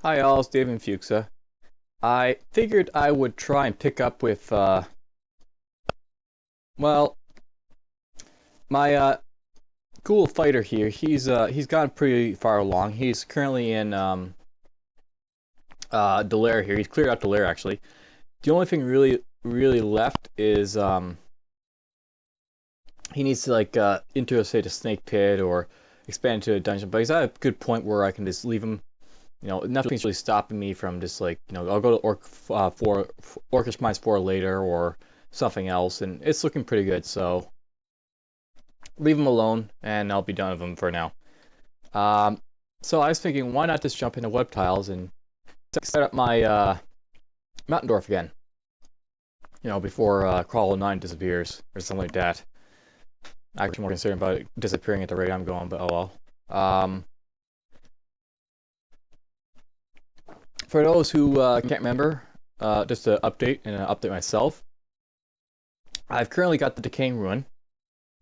Hi all, it's Dave and Fuchsia. I figured I would try and pick up with, well, my cool fighter here. He's gotten pretty far along. He's currently in Delaire here. He's cleared out Delaire actually. The only thing really left is he needs to like into say the snake pit or expand into a dungeon. But he's at a good point where I can just leave him. You know, nothing's really stopping me from just like, I'll go to Orcish Mines 4 later or something else, and it's looking pretty good, so leave him alone, and I'll be done with him for now. So I was thinking, why not just jump into web tiles and start up my Mountain Dwarf again, before Crawl 9 disappears, or something like that. I'm actually more concerned about it disappearing at the rate I'm going, but oh well. For those who can't remember, just to update and update myself, I've currently got the Decaying Ruin,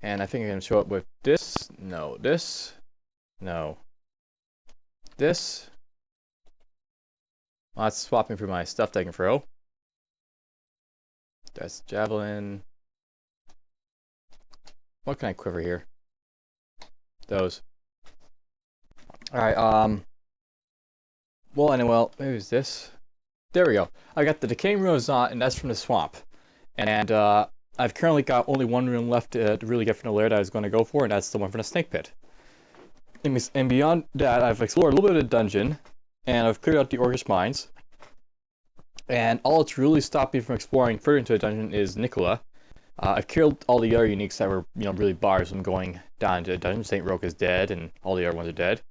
and I think I'm going to show up with this, no, this, no, this. Well, that's swapping for my stuff I can throw. That's Javelin. What can I quiver here? Those. Alright, well, anyway, maybe it's this. There we go. I got the Decaying Ruins on, and that's from the swamp. And I've currently got only one room left to really get from the lair that I was going to go for, and that's the one from the snake pit. And beyond that, I've explored a little bit of the dungeon, and I've cleared out the Orcish Mines. And all that's really stopped me from exploring further into the dungeon is Nicola. I've killed all the other uniques that were, really bars from going down into the dungeon. Saint Roque is dead, and all the other ones are dead.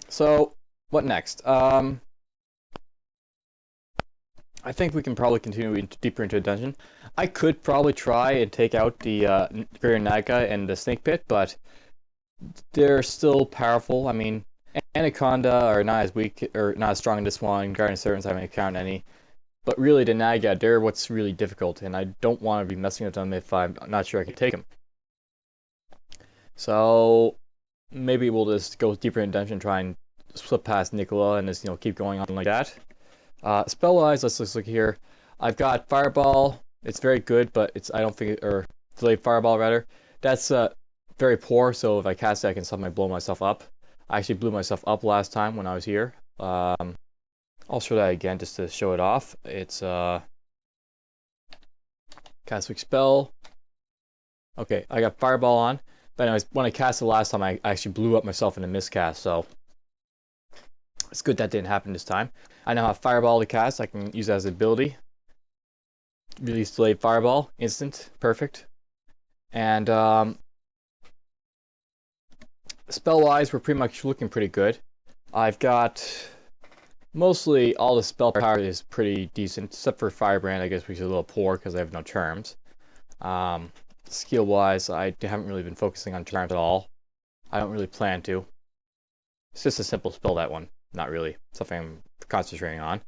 So, what next? I think we can probably continue deeper into the dungeon. I could probably try and take out the Greater Naga and the Snake Pit, but they're still powerful. I mean, Anaconda are not as weak or not as strong in this one. Guardian Servants I haven't encountered any. But really, the Naga, they're what's really difficult, and I don't want to be messing with them if I'm not sure I can take them. So, maybe we'll just go deeper in the dungeon and try and slip past Nicola and just, keep going on like that. Spell-wise, let's look here. I've got Fireball. It's very good, but I don't think or Delayed Fireball rather. That's very poor, so if I cast it, I can somehow blow myself up. I actually blew myself up last time when I was here. I'll show that again just to show it off. It's cast weak spell. Okay, I got Fireball on. But anyways, when I cast it last time, I actually blew up myself in a miscast, so it's good that didn't happen this time. I now have Fireball to cast. I can use that as an ability. Release Delayed Fireball. Instant. Perfect. And spell-wise, we're pretty much looking pretty good. I've got mostly all the spell power is pretty decent, except for Firebrand, I guess, which is a little poor because I have no charms. Skill-wise, I haven't really been focusing on charms at all. I don't really plan to. It's just a simple spell, that one. Not really something I'm concentrating on.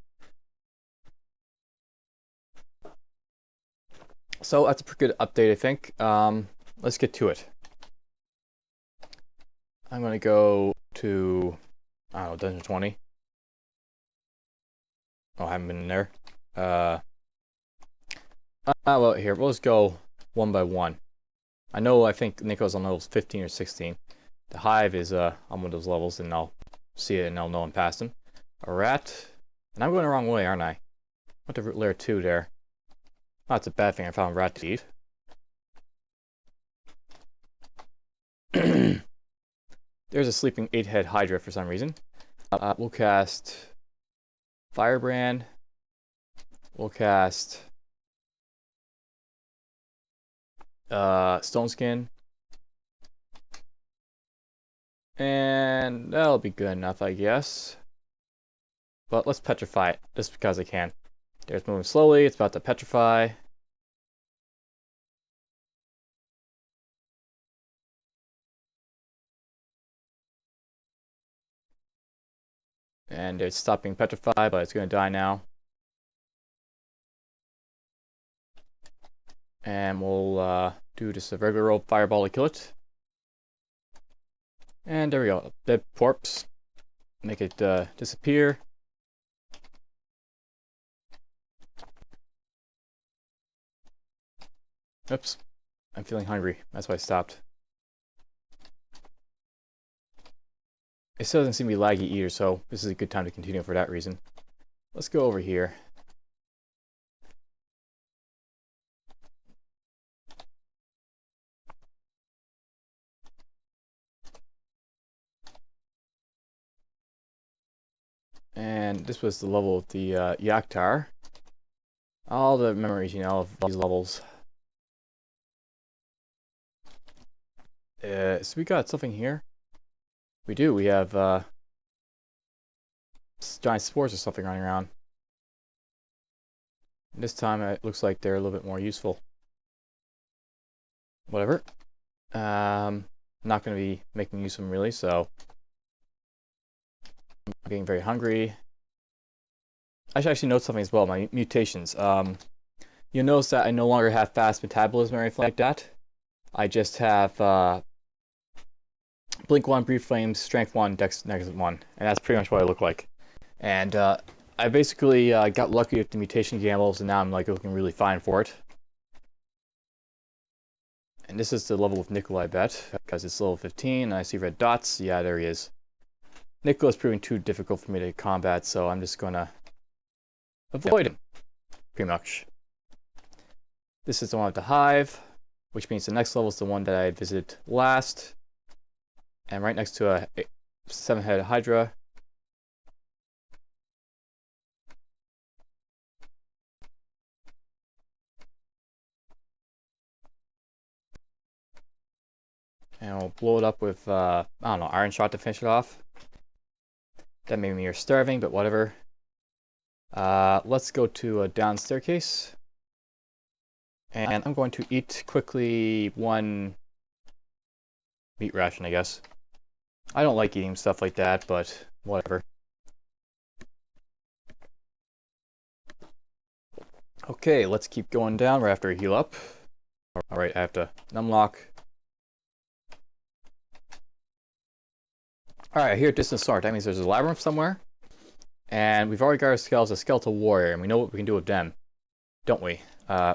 So that's a pretty good update, I think. Let's get to it. I'm going to go to, I don't know, Dungeon 20. Oh, I haven't been in there. Well, here, we'll just go one by one. I think Nico's on levels 15 or 16. The Hive is on one of those levels, and I'll see it and I'll know I'm past him. A rat. And I'm going the wrong way, aren't I? I went to layer 2 there. Oh, that's a bad thing. I found rat to eat. There's a sleeping 8-head Hydra for some reason. We'll cast Firebrand. We'll cast Stone Skin. And that'll be good enough, I guess. But let's petrify it, just because I can. It's moving slowly, it's about to petrify. And it's stopping petrified, but it's going to die now. And we'll do just a regular old Fireball to kill it. And there we go, dead corpse. make it disappear. Oops, I'm feeling hungry. That's why I stopped. It still doesn't seem to be laggy either, so this is a good time to continue for that reason. Let's go over here. And this was the level of the Yaktar. All the memories, you know, of these levels. So we got something here. We do. We have giant spores or something running around. And this time it looks like they're a little bit more useful. Whatever. I'm not going to be making use of them really, so I'm getting very hungry. I should actually note something as well, my mutations. You'll notice that I no longer have fast metabolism or anything like that. I just have Blink 1, Brief Flames, Strength 1, Dex -1, and that's pretty much what I look like. And I basically got lucky with the mutation gambles, and now I'm like looking really fine for it. And this is the level of Nickel, I bet, because it's level 15, and I see red dots. Yeah, there he is. Nickel is proving too difficult for me to combat, so I'm just gonna avoid him, pretty much. This is the one with the hive, which means the next level is the one that I visited last. And right next to a 7-headed Hydra. And we'll blow it up with, I don't know, Iron Shot to finish it off. That made me starving, but whatever. Let's go to a down staircase. And I'm going to eat quickly one meat ration, I guess. I don't like eating stuff like that, but whatever. Okay, let's keep going down right after I heal up. Alright, I have to numlock. Alright, I hear distant start. That means there's a labyrinth somewhere. And we've already got our skills as a skeletal warrior, and we know what we can do with them, don't we?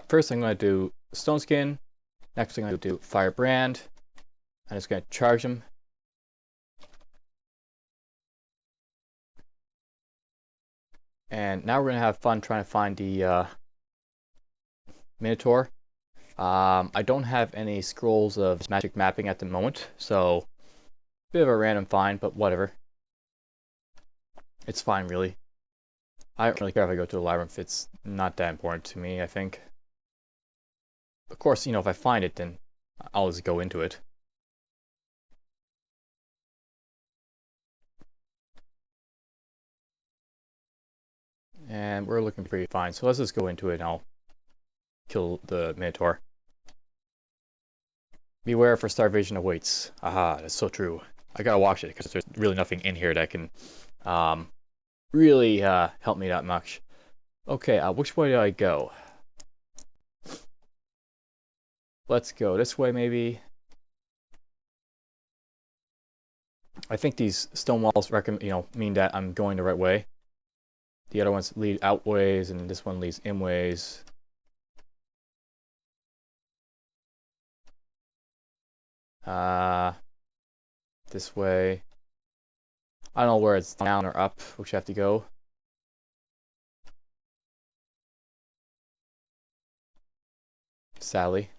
First I'm going to do Stone Skin. Next I'm going to do Firebrand. I'm just going to charge him. And now we're going to have fun trying to find the Minotaur. I don't have any scrolls of magic mapping at the moment, so bit of a random find, but whatever. It's fine, really. I don't really care if I go to the labyrinth. It's not that important to me, I think. Of course, you know, if I find it, then I'll just go into it. And we're looking pretty fine, so let's just go into it and I'll kill the Minotaur. Beware for starvation awaits. Aha, that's so true. I gotta watch it because there's really nothing in here that can really help me that much. Okay, which way do I go? Let's go this way, maybe. I think these stone walls mean that I'm going the right way. The other ones lead out ways, and this one leads in ways. This way. I don't know where it's down or up, which I have to go. Sadly.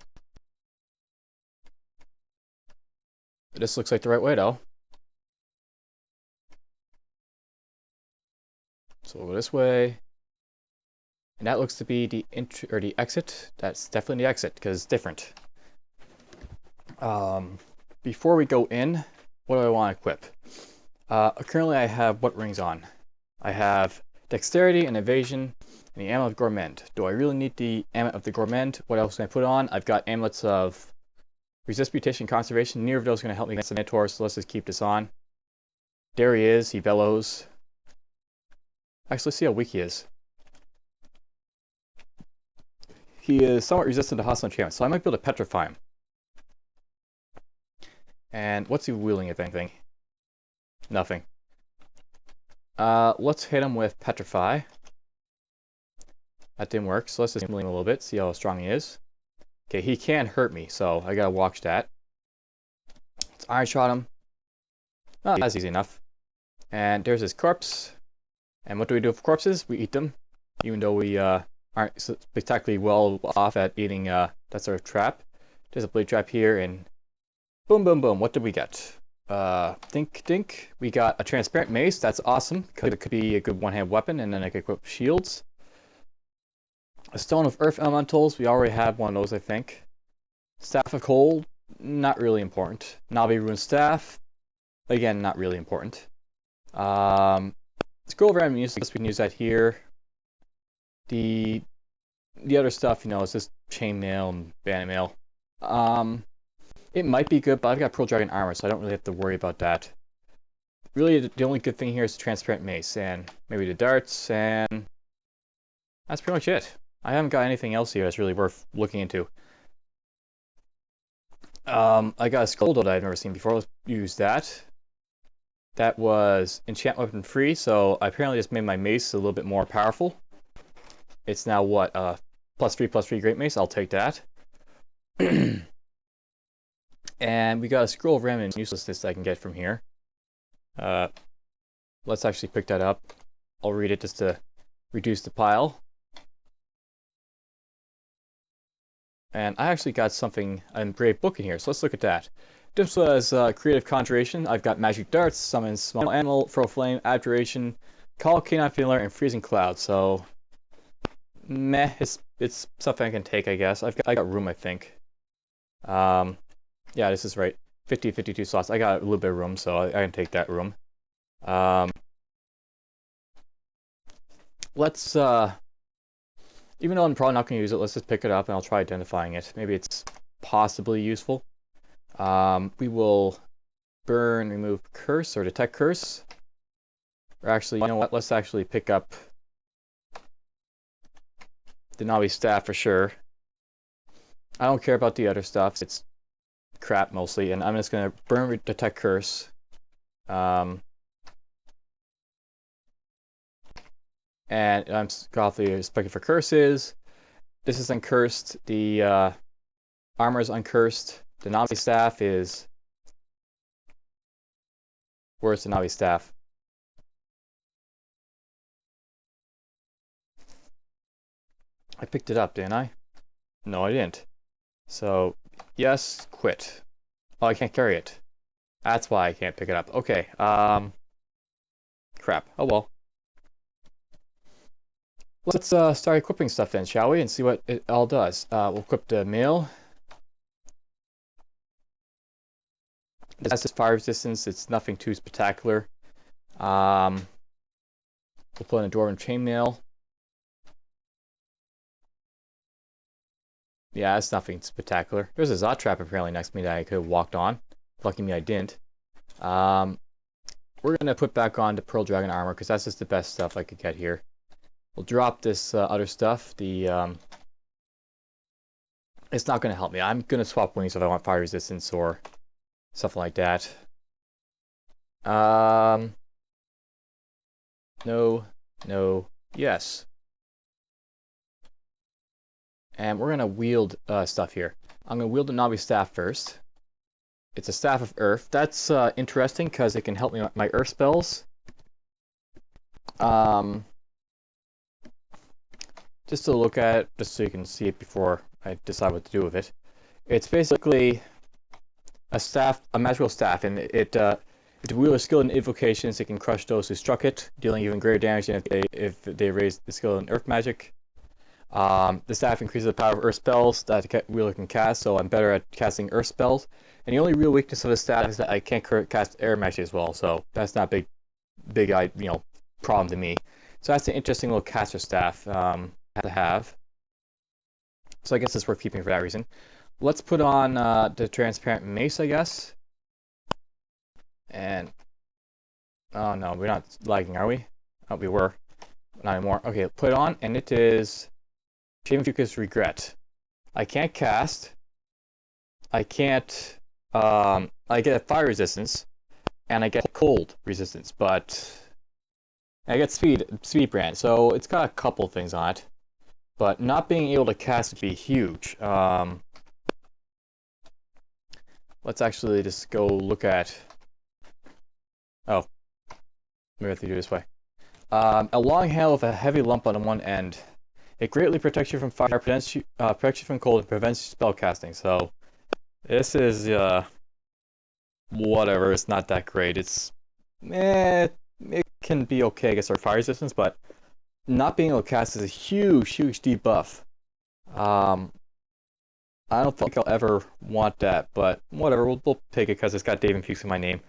This looks like the right way, though. So we'll go this way. And that looks to be the exit. That's definitely the exit, because it's different. Before we go in, what do I want to equip? Currently I have what rings on? I have Dexterity and Evasion and the Amulet of Gourmand. Do I really need the Amulet of the Gourmand? What else can I put on? I've got Amulets of Resist Mutation, Conservation. Neither of those are going to help me against the Minotaur, so let's just keep this on. There he is. He bellows. Actually, let's see how weak he is. He is somewhat resistant to hostile enchantments, so I might be able to petrify him. And what's he wielding, if anything? Nothing. Let's hit him with Petrify. That didn't work, so let's just heal him a little bit, see how strong he is. Okay, he can hurt me, so I gotta watch that. Let's Iron Shot him. Oh, that's easy enough. And there's his corpse. And what do we do with corpses? We eat them, even though we aren't spectacularly well off at eating that sort of trap. There's a blade trap here, and boom, boom, boom. What did we get? Dink. We got a transparent mace. That's awesome, because it could be a good one-hand weapon, and then I could equip shields. A Stone of Earth Elementals. We already have one of those, I think. Staff of Cold. Not really important. Navi Rune Staff. Again, not really important. Scroll of Random Use, I guess we can use that here. The other stuff, you know, is just chainmail and bandit mail. It might be good, but I've got Pearl Dragon armor, so I don't really have to worry about that. Really, the only good thing here is the transparent mace, and maybe the darts, and that's pretty much it. I haven't got anything else here that's really worth looking into. I got a scroll that I've never seen before. Let's use that. That was enchant weapon free, so I apparently just made my mace a little bit more powerful. It's now what, +3/+3 great mace. I'll take that. And we got a scroll of random uselessness that I can get from here. Let's actually pick that up. I'll read it just to reduce the pile. And I actually got something, an engraved book in here, so let's look at that. This was Creative Conjuration. I've got Magic Darts, Summon Small Animal, Throw Flame, Abjuration, Call Canine Feeler, and Freezing Cloud. So, meh, it's something I can take, I guess. I got room, I think. Yeah, this is right. 52 slots. I got a little bit of room, so I can take that room. Let's, even though I'm probably not going to use it, let's just pick it up and I'll try identifying it. Maybe it's possibly useful. We will burn, remove curse, or detect curse. Or actually, you know what? Let's actually pick up the Navi staff for sure. I don't care about the other stuff. It's crap mostly, and I'm just gonna burn, detect curse. And I'm awfully specking for curses. This is uncursed. The armor is uncursed. The Navi staff is... Where's the Navi staff? I picked it up, didn't I? No, I didn't. So, yes, quit. Oh, I can't carry it. That's why I can't pick it up. Okay, crap. Oh well. Let's start equipping stuff then, shall we? And see what it all does. We'll equip the mail. This is fire resistance. It's nothing too spectacular. We'll put in a dwarven chainmail. Yeah, it's nothing spectacular. There's a Zot trap apparently next to me that I could have walked on. Lucky me I didn't. We're gonna put back on the Pearl Dragon armor because that's just the best stuff I could get here. We'll drop this other stuff. The it's not gonna help me. I'm gonna swap wings if I want fire resistance or something like that. No, yes. And we're gonna wield stuff here. I'm gonna wield the Navi staff first. It's a staff of earth. That's interesting because it can help me with my earth spells. Just to look at it, just so you can see it before I decide what to do with it. It's basically a staff, a magical staff, and it if the wielder is skilled in invocations, it can crush those who struck it, dealing even greater damage than if they raise the skill in earth magic. The staff increases the power of earth spells that the wielder can cast, so I'm better at casting earth spells. And the only real weakness of the staff is that I can't cast air magic as well, so that's not a big problem to me. So that's an interesting little caster staff to have. So I guess it's worth keeping for that reason. Let's put on the transparent mace, I guess. And oh no, we're not lagging, are we? Oh, we were. Not anymore. Okay, put it on, and it is Shame Fucus Regret. I can't cast. I can't. I get a fire resistance, and I get cold resistance, but And I get speed brand, so it's got a couple things on it. But not being able to cast would be huge. Let's actually just go look at... Oh, maybe I have to do it this way. A long handle with a heavy lump on one end. It greatly protects you from fire, protects you from cold, and prevents spell casting. So, this is, whatever, it's not that great. It's, it can be okay against our fire resistance, but not being able to cast is a huge debuff. I don't think I'll ever want that, but whatever, we'll take it because it's got Dave and Fuchs in my name.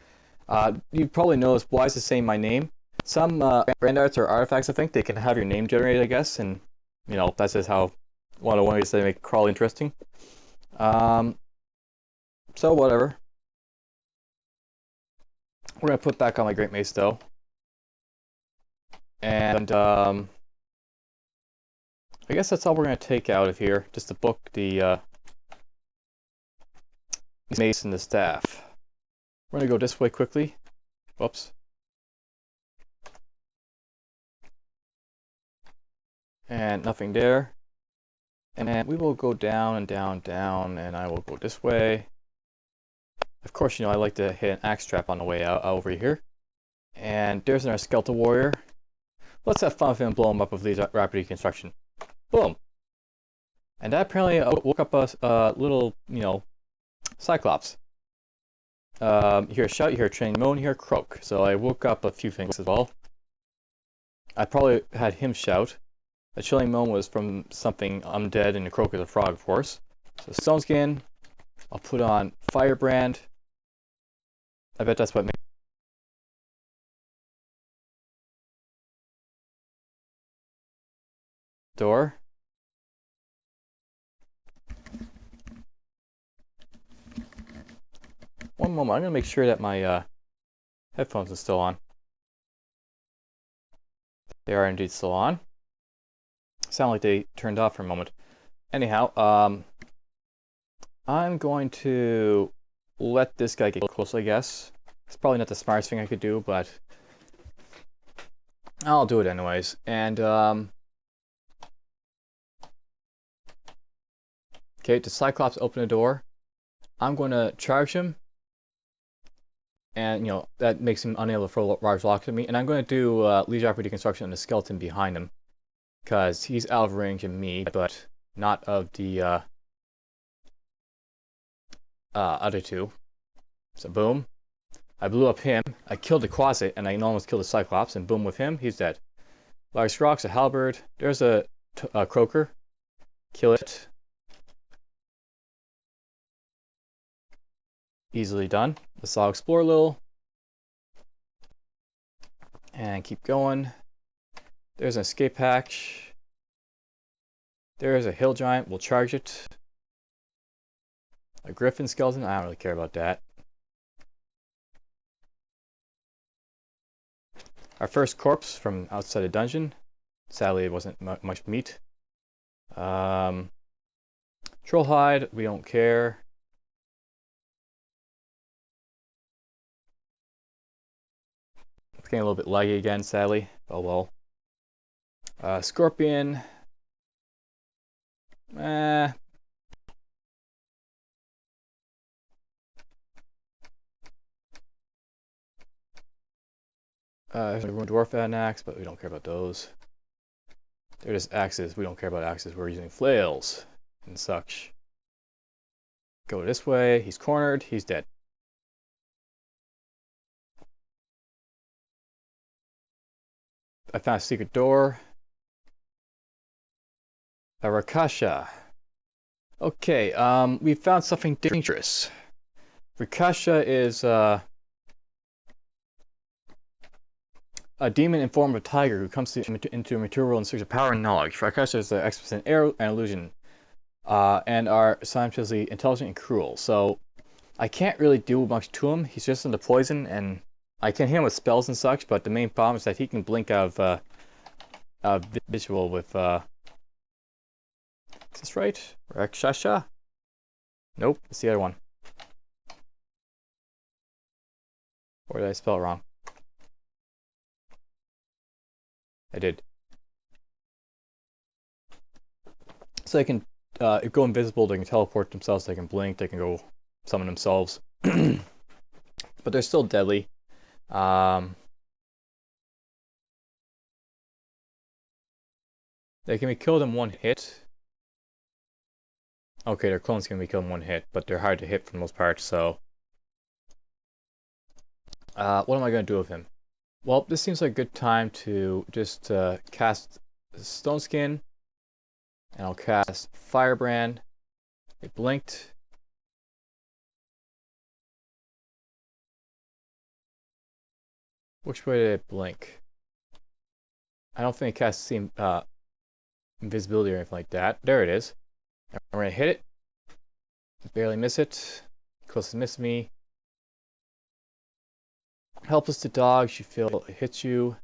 You probably noticed, why is it saying my name? Some brand arts or artifacts, I think, they can have your name generated, I guess, and, you know, that's just how, one of the ways they make crawl interesting. So whatever. We're going to put back on my Great Mace, though. And, I guess that's all we're going to take out of here, just the book, the, mace and the staff. We're going to go this way quickly. Whoops. And nothing there. And then we will go down and down, down, and I will go this way. Of course, you know, I like to hit an axe trap on the way out over here. And there's our skeletal warrior. Let's have fun with him and blow him up with rapid deconstruction. Boom! And that apparently woke up a little, you know, Cyclops. You hear a shout, you hear a train moan, you hear a croak. So I woke up a few things as well. I probably had him shout. The chilling moan was from something undead, and the croak is a frog, of course. So stone skin. I'll put on firebrand. I bet that's what makes door. One moment, I'm gonna make sure that my headphones are still on. They are indeed still on. Sound like they turned off for a moment. Anyhow, I'm going to let this guy get close, I guess. It's probably not the smartest thing I could do, but I'll do it anyways. And, okay, the Cyclops open the door. I'm going to charge him. And, you know, that makes him unable to throw large blocks at me. And I'm going to do Leisure Rapid Deconstruction on the skeleton behind him. Because he's out of range of me, but not of the other two. So boom. I blew up him. I killed the Quasit, and I almost killed the Cyclops. And boom with him, he's dead. Large rocks, a halberd. There's a croaker. Kill it. Easily done. Let's all explore a little. And keep going. There's an escape hatch. There's a hill giant. We'll charge it. A griffin skeleton. I don't really care about that. Our first corpse from outside a dungeon. Sadly, it wasn't much meat. Troll hide. We don't care. It's getting a little bit laggy again, sadly. Oh well. Scorpion. There's a Mountain Dwarf at an axe, but we don't care about those. They're just axes. We don't care about axes. We're using flails and such. Go this way. He's cornered. He's dead. I found a secret door. A Rakshasa. Okay, we found something dangerous. Rakshasa is a demon in form of a tiger who comes into a material world in search of power and knowledge. Rakshasa is the experts in air and illusion, and are simultaneously intelligent and cruel. So I can't really do much to him. He's just into poison, and I can hit him with spells and such. But the main problem is that he can blink out of visual with. Is this right? Rakshasa? Nope, it's the other one. Or did I spell it wrong? I did. So they can go invisible, they can teleport themselves, they can blink, they can go summon themselves. But they're still deadly. They can be killed in one hit. Okay, their clones can be killed in one hit, but they're hard to hit for the most part, so... what am I going to do with him? Well, this seems like a good time to just cast Stone Skin, and I'll cast Firebrand. It blinked. Which way did it blink? I don't think it cast invisibility or anything like that. There it is. I'm going to hit it. Barely miss it. Close to miss me. Helpless to dodge. You feel it hits you.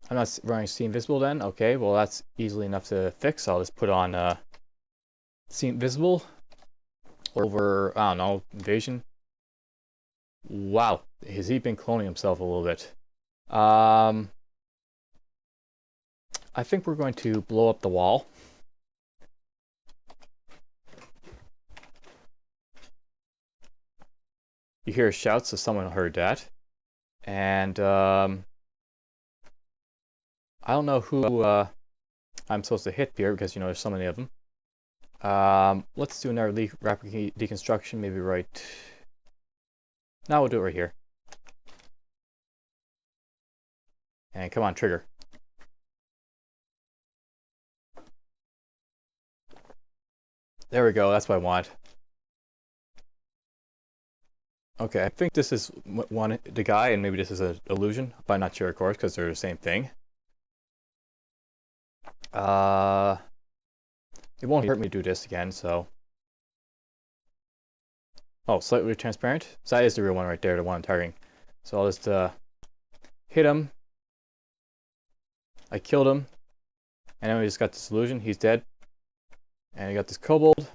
I'm not running See Invisible then. Okay, well that's easily enough to fix. I'll just put on See Invisible over, I don't know, Invasion. Wow, has he been cloning himself a little bit? I think we're going to blow up the wall. You hear shouts, so someone heard that. And I don't know who I'm supposed to hit here because, you know, there's so many of them. Let's do another rapid deconstruction, maybe right... Now we'll do it right here. And come on, trigger. There we go, that's what I want. Okay, I think this is the guy, and maybe this is an illusion, but I'm not sure, of course, because they're the same thing. It won't hurt me to do this again, so... Oh, slightly transparent? So that is the real one right there, the one I'm targeting. So I'll just hit him. I killed him. And then we just got this illusion. He's dead. And we got this kobold.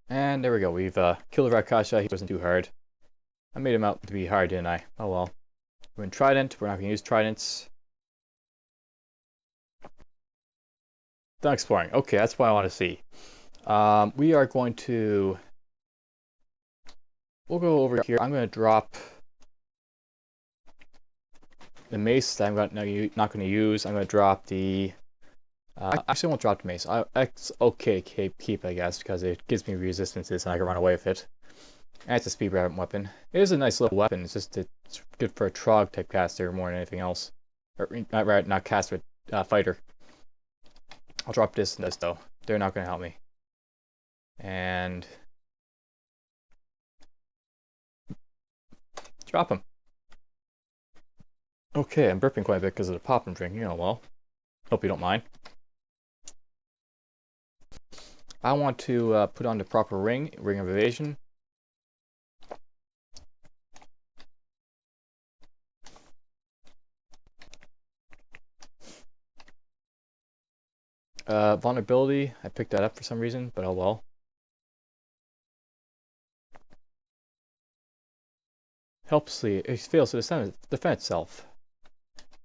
And there we go. We've killed the Rakshasa. He wasn't too hard. I made him out to be hard, didn't I? Oh well. We're in Trident. We're not going to use Tridents. Done exploring. Okay, that's what I want to see. We are going to... We'll go over here. I'm going to drop the mace that I'm not going to use. I'm going to drop the... actually, I won't drop the mace. It's okay to keep, I guess, because it gives me resistances and I can run away with it. And it's a speed weapon. It is a nice little weapon. It's just it's good for a Trog type caster more than anything else. Or not caster, fighter. I'll drop this and this though. They're not going to help me. And drop them. Okay, I'm burping quite a bit because of the pop I'm drinking. Oh well. Hope you don't mind. I want to put on the proper ring of evasion. Vulnerability, I picked that up for some reason, but oh well. Helplessly, it fails to defend itself.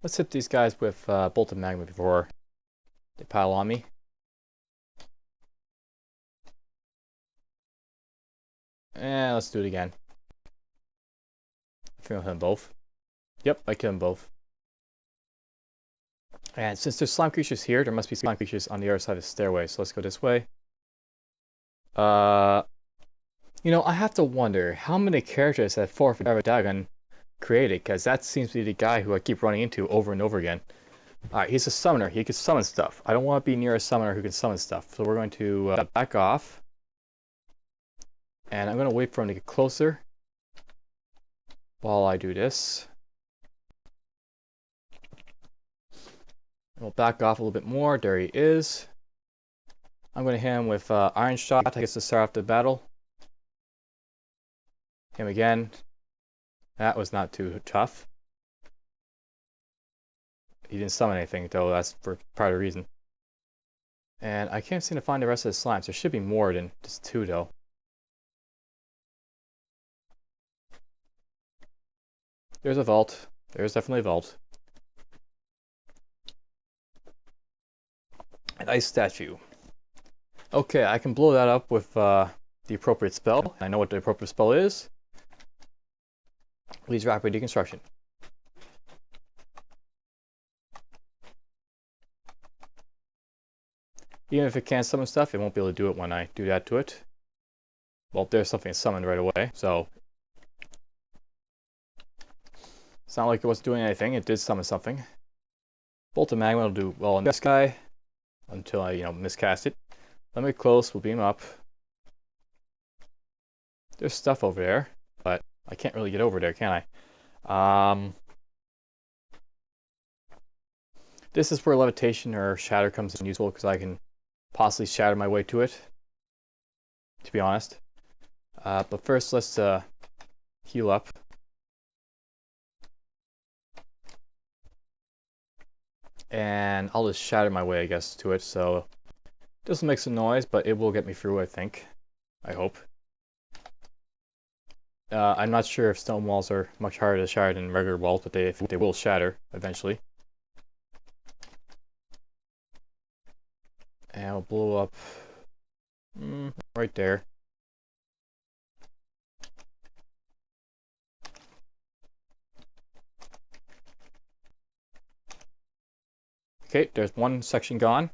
Let's hit these guys with Bolt of Magma before they pile on me. And let's do it again. I think I'll hit them both. Yep, I killed them both. And since there's slime creatures here, there must be slime creatures on the other side of the stairway. So let's go this way. You know, I have to wonder how many characters that Forever Dagon created, because that seems to be the guy who I keep running into over and over again. Alright, he's a summoner. He can summon stuff. I don't want to be near a summoner who can summon stuff. So we're going to back off. And I'm going to wait for him to get closer while I do this. We'll back off a little bit more. There he is. I'm going to hit him with Iron Shot, I guess, to start off the battle. Him again. That was not too tough. He didn't summon anything, though. That's for part of the reason. And I can't seem to find the rest of the slimes. There should be more than just two, though. There's a vault. There's definitely a vault. An ice statue. Okay, I can blow that up with the appropriate spell. I know what the appropriate spell is. Leads rapid deconstruction. Even if it can summon stuff, it won't be able to do it when I do that to it. Well, there's something summoned right away, so it's not like it wasn't doing anything. It did summon something. Bolt of Magma will do well in this guy until I, miscast it. Let me close, we'll beam up. There's stuff over there, but I can't really get over there, can I? This is where levitation or shatter comes in useful, because I can possibly shatter my way to it, to be honest. But first, let's heal up. And I'll just shatter my way, I guess, to it. So this will make some noise, but it will get me through, I think. I hope. I'm not sure if stone walls are much harder to shatter than regular walls, but they will shatter eventually. And I'll blow up right there. Okay, there's one section gone.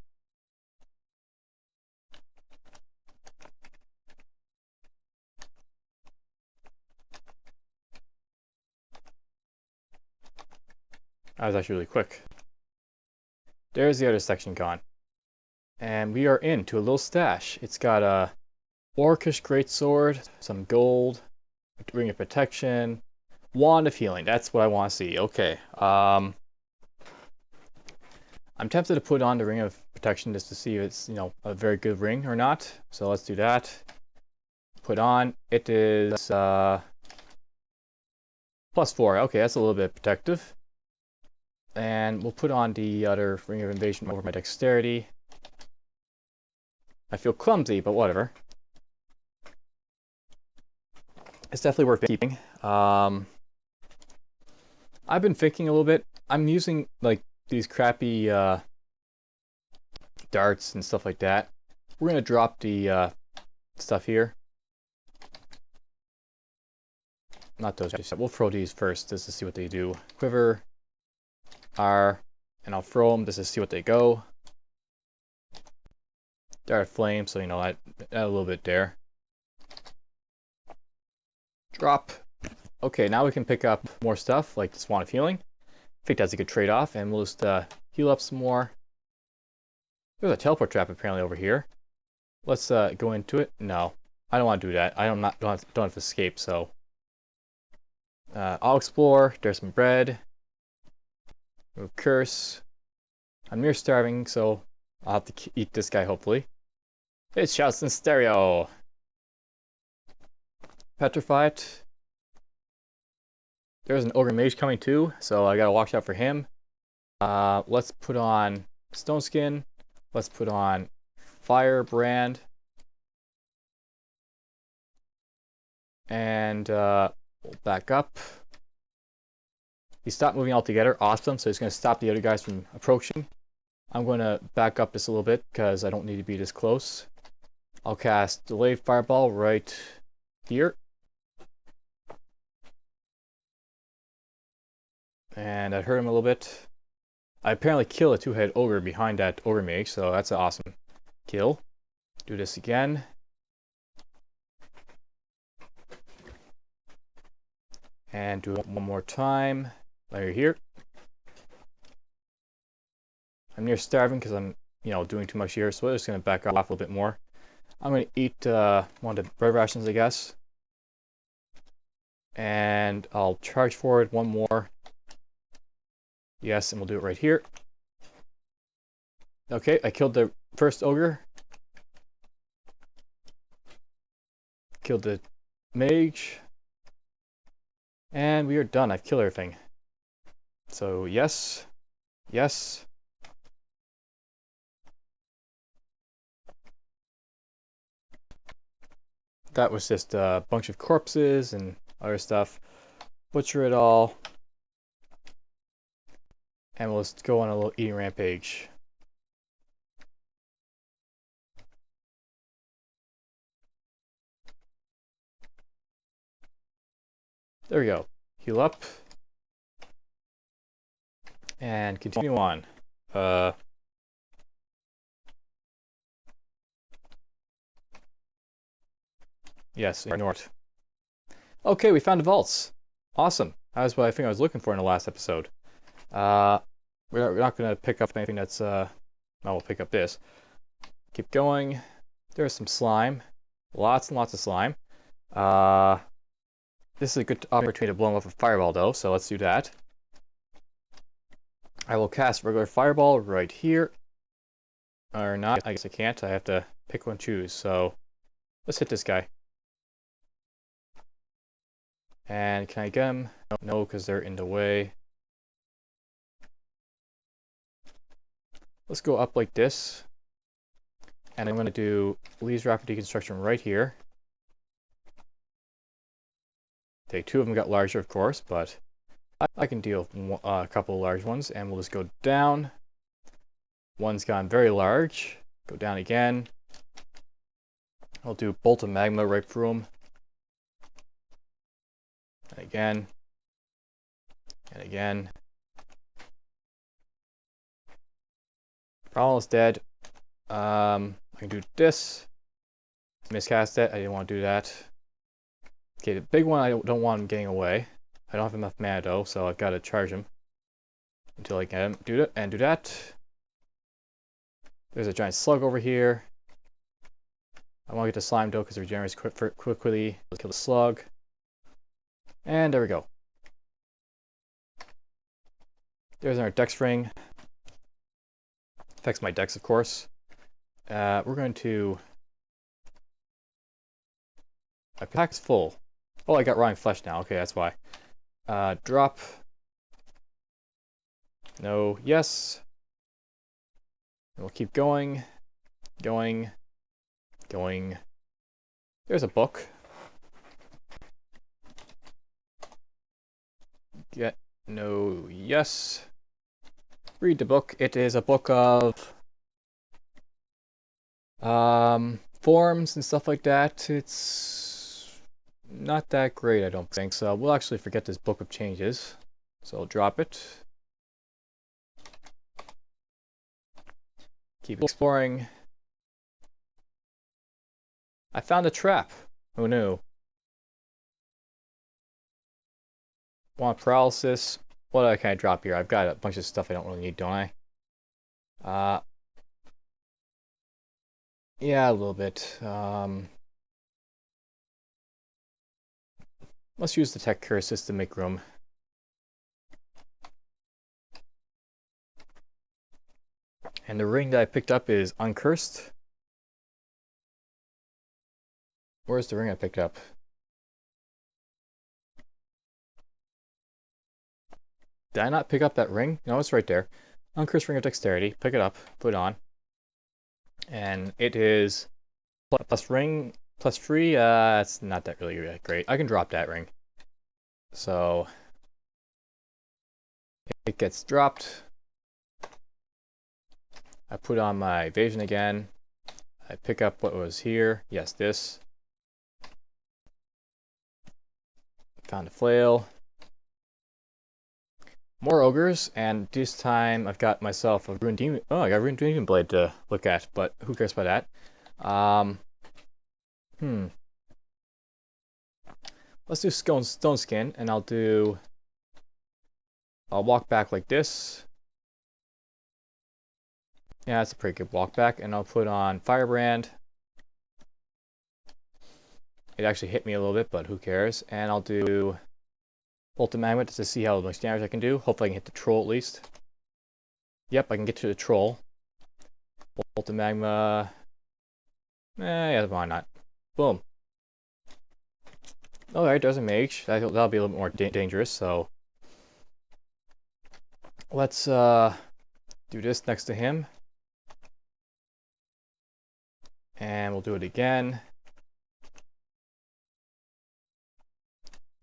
That was actually really quick. There's the other section gone. And we are into a little stash. It's got a Orcish greatsword, some gold, ring of protection, wand of healing. That's what I want to see. Okay. I'm tempted to put on the ring of protection just to see if it's, a very good ring or not. So let's do that. Put on. It is +4. Okay, that's a little bit protective. And we'll put on the other ring of invasion over my dexterity. I feel clumsy, but whatever. It's definitely worth keeping. I've been thinking a little bit. I'm using like these crappy darts and stuff like that. We're gonna drop the stuff here. Not those. We'll throw these first just to see what they do. Quiver, R, and I'll throw them just to see what they go. Dart of flame, so I add a little bit there. Drop. Okay, now we can pick up more stuff like the Swan of Healing. I think that's a good trade-off, and we'll just heal up some more. There's a teleport trap apparently over here. Let's go into it. No, I don't want to do that. I don't have to escape, so I'll explore. There's some bread. Remove curse. I'm near starving, so I'll have to eat this guy hopefully. It shouts in stereo. Petrify it. There's an ogre mage coming too, so I gotta watch out for him. Let's put on stone skin. Let's put on firebrand. And we'll back up. He stopped moving altogether. Awesome. So he's going to stop the other guys from approaching. I'm going to back up just a little bit because I don't need to be this close. I'll cast Delayed Fireball right here. And I hurt him a little bit. I apparently kill a two-headed ogre behind that ogre mage, so that's an awesome kill. Do this again. And do it one more time. Layer here. I'm near starving because I'm, doing too much here, so I'm just going to back off a little bit more. I'm going to eat one of the bread rations, I guess. And I'll charge forward one more. Yes, and we'll do it right here. Okay, I killed the first ogre. Killed the mage. And we are done. I've killed everything. So, yes. Yes. That was just a bunch of corpses and other stuff. Butcher it all. And we'll just go on a little eating rampage. There we go. Heal up. And continue on. Yes, ignore it. Okay, we found the vaults. Awesome. That was what I think I was looking for in the last episode. We're not going to pick up anything that's... well, we'll pick up this. Keep going. There's some slime. Lots and lots of slime. This is a good opportunity to blow up a fireball, though, so let's do that. I will cast regular fireball right here. Or not. I guess I can't. I have to pick one and choose, so... Let's hit this guy. And can I get him? No, because they're in the way. Let's go up like this. And I'm going to do Lee's Rapid Deconstruction right here. Okay, two of them got larger, of course, but I can deal with a couple of large ones. And we'll just go down. One's gone very large. Go down again. I'll do Bolt of Magma right through him. And again. And again. Problem is dead. I can do this. Miscast it. I didn't want to do that. Okay, the big one, I don't want him getting away. I don't have enough mana though, so I've got to charge him until I get him. Do it and do that. There's a giant slug over here. I want to get the slime though because it regenerates quickly. Let's kill the slug. And there we go. There's our dex ring. Affects my dex, of course. We're going to... My pack's full. Oh, I got rotting flesh now. Okay, that's why. Drop. No, yes. And we'll keep going. Going. Going. There's a book. Get no, yes. Read the book. It is a book of forms and stuff like that. It's not that great, I don't think. So we'll actually forget this book of changes. So I'll drop it. Keep exploring. I found a trap. Who knew? Want paralysis. What can I drop here? I've got a bunch of stuff I don't really need, don't I? Yeah, a little bit. Let's use the tech curses to make room. And the ring that I picked up is uncursed. Where's the ring I picked up? Did I not pick up that ring? No, it's right there. Uncursed Ring of Dexterity. Pick it up, put it on. And it is plus ring, plus 3. It's not that really great. I can drop that ring. So it gets dropped. I put on my evasion again. I pick up what was here. Yes, this. Found a flail. More ogres, and this time I've got myself a ruined demon. Oh, I got a ruined demon blade to look at, but who cares about that? Let's do stone skin, and I'll walk back like this. Yeah, that's a pretty good walk back, and I'll put on Firebrand. It actually hit me a little bit, but who cares? And I'll do Bolt of Magma to see how much damage I can do. Hopefully I can hit the troll at least. Yep, I can get to the troll. Bolt of Magma. Yeah, why not? Boom. Alright, there's a mage. That'll be a little bit more dangerous, so... Let's do this next to him. And we'll do it again.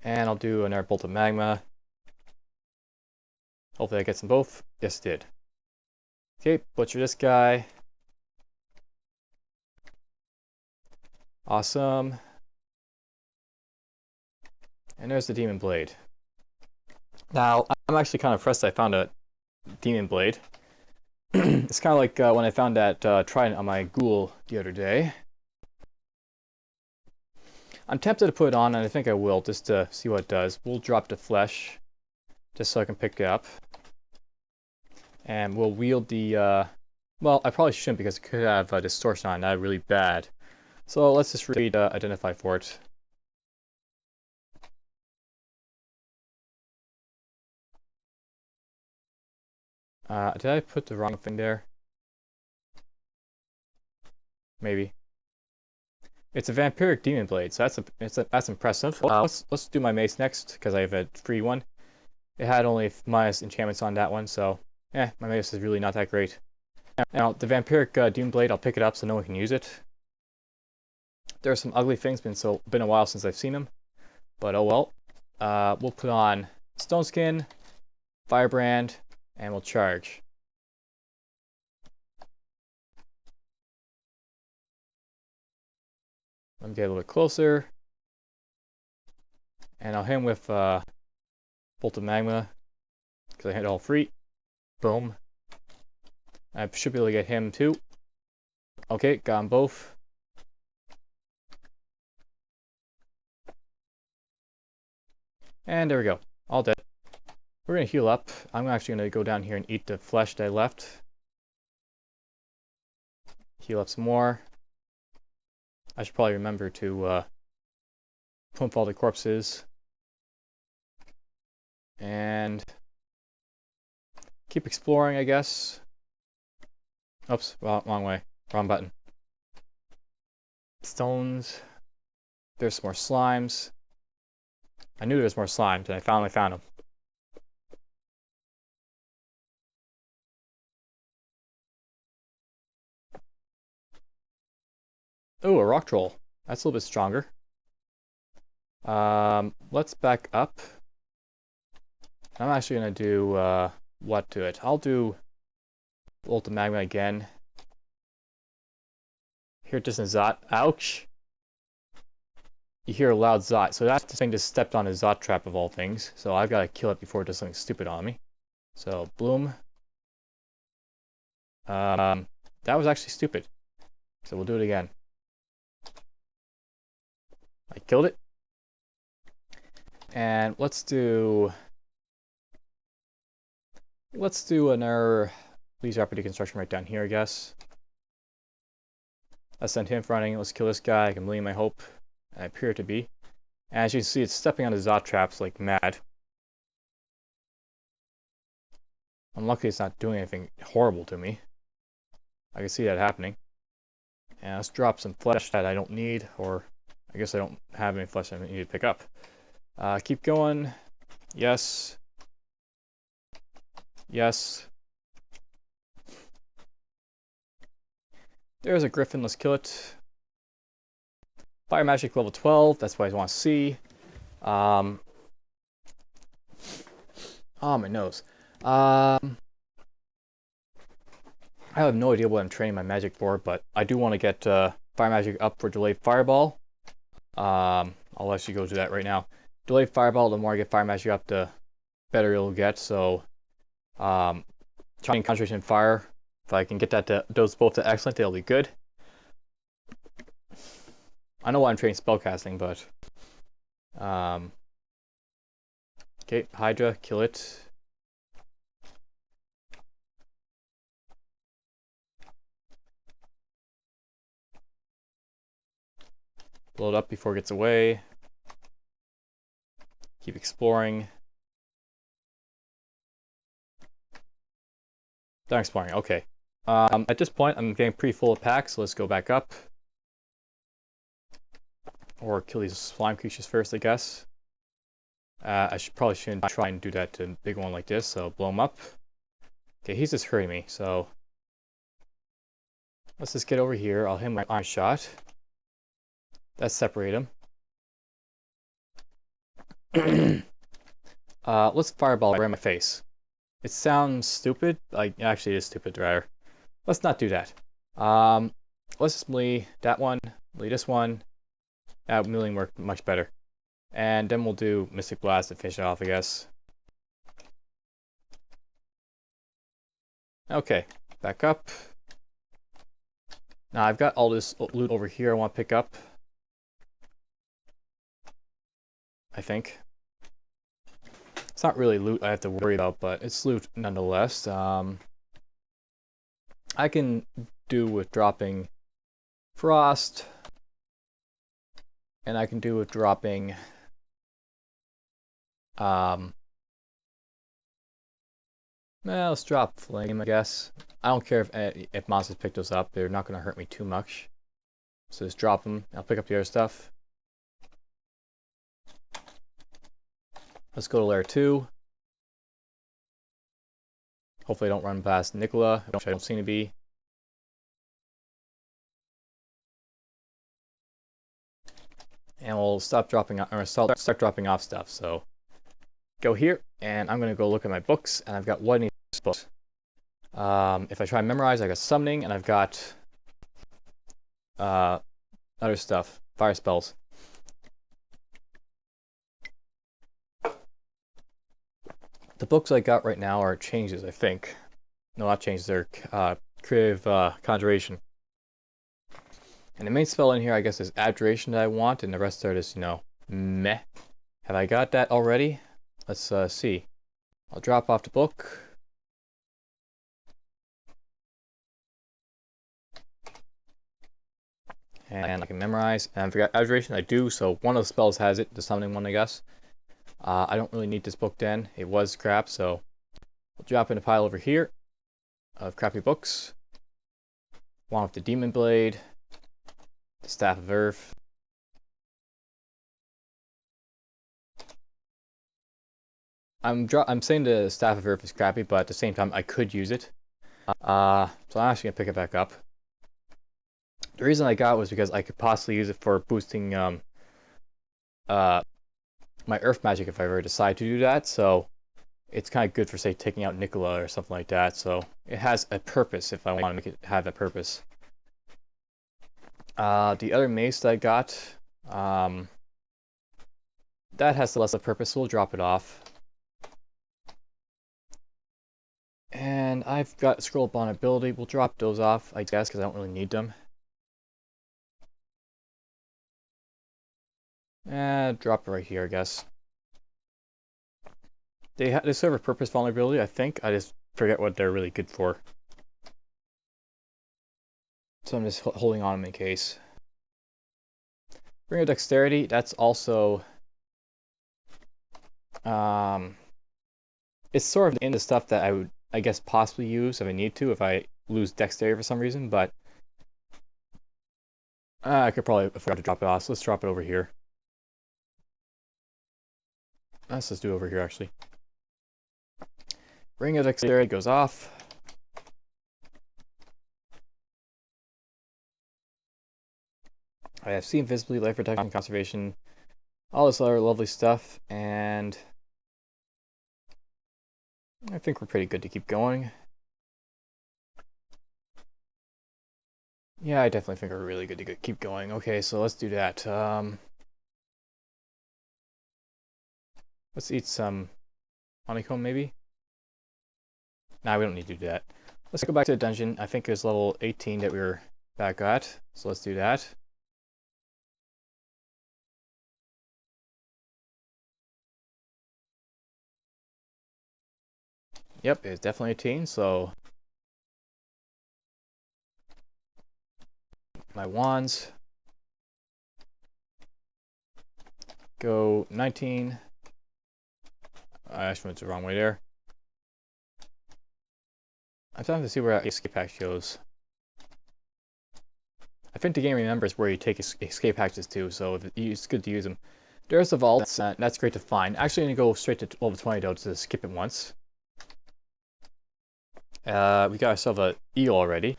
And I'll do another Bolt of Magma. Hopefully that gets them both. Yes, it did. Okay, butcher this guy. Awesome. And there's the demon blade. Now, I'm actually kind of impressed I found a demon blade. It's kind of like when I found that trident on my ghoul the other day. I'm tempted to put it on, and I think I will, just to see what it does. We'll drop the flesh, just so I can pick it up. And we'll wield the, well, I probably shouldn't because it could have distortion on that really bad. So let's just read identify for it. Did I put the wrong thing there? Maybe. It's a vampiric demon blade, so that's impressive. Let's do my mace next because I have a free one. It had only minus enchantments on that one, so my mace is really not that great. Now the vampiric demon blade, I'll pick it up so no one can use it. There are some ugly things. Been a while since I've seen them, but oh well. We'll put on stone skin, firebrand, and we'll charge. Let me get a little bit closer. And I'll hit him with Bolt of Magma, because I hit all three. Boom. I should be able to get him too. Okay, got them both. And there we go. All dead. We're going to heal up. I'm actually going to go down here and eat the flesh that I left. Heal up some more. I should probably remember to pump all the corpses. And keep exploring, I guess. Oops, wrong way. Wrong button. Stones. There's some more slimes. I knew there was more slimes, and I finally found them. Oh, a rock troll. That's a little bit stronger. Let's back up. I'm actually going to do what to it? I'll do Bolt of Magma again. Hear distant Zot. Ouch! You hear a loud Zot. So that thing just stepped on a Zot trap of all things. So I've got to kill it before it does something stupid on me. So, bloom. That was actually stupid. So we'll do it again. I killed it. And let's do another Please rapid deconstruction right down here, I guess. I sent him running. Let's kill this guy. I can believe my hope. I appear to be. And as you can see, it's stepping on the Zot traps like mad. I'm lucky it's not doing anything horrible to me. I can see that happening. And let's drop some flesh that I don't need, or I guess I don't have any flesh I need to pick up. Keep going. Yes. Yes. There's a griffin. Let's kill it. Fire magic level 12. That's what I want to see. Oh, my nose. I have no idea what I'm training my magic for, but I do want to get fire magic up for delayed fireball. I'll actually go do that right now. Delayed fireball, the more I get fire magic up, the better it'll get. So, trying concentration fire. If I can get that to those both to excellent, it'll be good. I know why I'm training spellcasting, but okay, Hydra, kill it. Blow it up before it gets away. Keep exploring. Done exploring, okay. At this point, I'm getting pretty full of packs, so let's go back up. Or kill these slime creatures first, I guess. I probably shouldn't try and do that to a big one like this, so blow him up. Okay, he's just hurting me, so let's just get over here. I'll hit my iron shot. Let's separate him. Let's fireball right in my face. It sounds stupid. Like, actually, it is stupid, rather. Let's not do that. Let's just melee that one, melee this one. Meleeing work much better. And then we'll do Mystic Blast to finish it off, I guess. Okay, back up. Now I've got all this loot over here I want to pick up. I think. It's not really loot I have to worry about, but it's loot nonetheless. I can do with dropping Frost. And I can do with dropping well, let's drop Flame, I guess. I don't care if monsters pick those up. They're not going to hurt me too much. So just drop them. I'll pick up the other stuff. Let's go to layer 2. Hopefully I don't run past Nicola, which I don't seem to be. And we'll stop dropping, or start dropping off stuff. So go here, and I'm going to go look at my books, and I've got one of these books. If I try and memorize, I got Summoning, and I've got other stuff, Fire Spells. The books I got right now are Changes, I think. No, not Changes, they're Creative Conjuration. And the main spell in here, I guess, is Abjuration that I want, and the rest are just, you know, meh. Have I got that already? Let's see. I'll drop off the book. And I can memorize. And I forgot Abjuration, I do, so one of the spells has it, the summoning one, I guess. I don't really need this book then. It was crap, so I'll drop in a pile over here of crappy books. One with the Demon Blade. The Staff of Earth. I'm saying the Staff of Earth is crappy, but at the same time I could use it. So I'm actually gonna pick it back up. The reason I got it was because I could possibly use it for boosting my Earth magic if I ever decide to do that. So it's kind of good for, say, taking out Nicola or something like that. So it has a purpose if I want to make it have a purpose. The other mace that I got, that has less of a purpose, so we'll drop it off. And I've got Scroll Bond ability. We'll drop those off, I guess, because I don't really need them. Drop it right here, I guess. They serve a purpose vulnerability, I think. I just forget what they're really good for. So I'm just holding on them in case. Ring of Dexterity, that's also... it's sort of in the stuff that I would, I guess, possibly use if I need to, if I lose Dexterity for some reason, but... I could probably afford to drop it off, so let's drop it over here. Let's just do it over here, actually. Ring of Dexterity goes off. I have See Invisibly, Life Protection, Conservation, all this other lovely stuff, and I think we're pretty good to keep going. Yeah, I definitely think we're really good to keep going. Okay, so let's do that. Let's eat some honeycomb, maybe? Nah, we don't need to do that. Let's go back to the dungeon. I think it was level 18 that we were back at, so let's do that. Yep, it's definitely 18, so... my wands. Go 19. I actually went the wrong way there. I'm trying to see where escape hatch goes. I think the game remembers where you take escape hatches to, so it's good to use them. There's the vault, that's great to find. Actually, I'm going to go straight to level 20 though to skip it once. We got ourselves an eel already.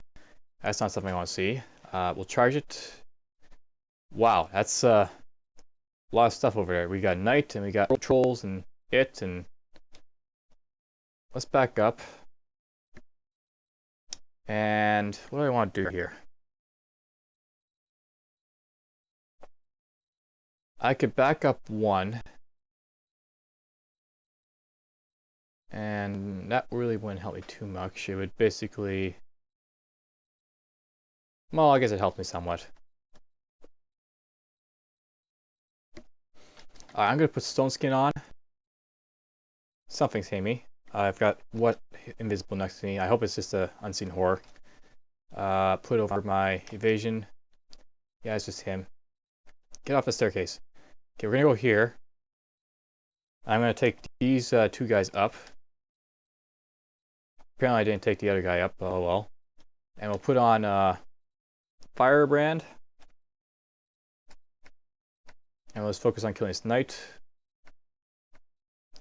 That's not something I want to see. We'll charge it. Wow, that's a lot of stuff over there. We got Knight, and we got Trolls, and It, and... let's back up. And what do I want to do here? I could back up one. And that really wouldn't help me too much. It would basically... Well, I guess it helped me somewhat. Alright, I'm going to put stone skin on. Something's hitting me. I've got what invisible next to me. I hope it's just a unseen horror. Put over my evasion. Yeah, it's just him. Get off the staircase. Okay, we're going to go here. I'm going to take these two guys up. Apparently I didn't take the other guy up. Oh well. And we'll put on Firebrand. And let's focus on killing this knight.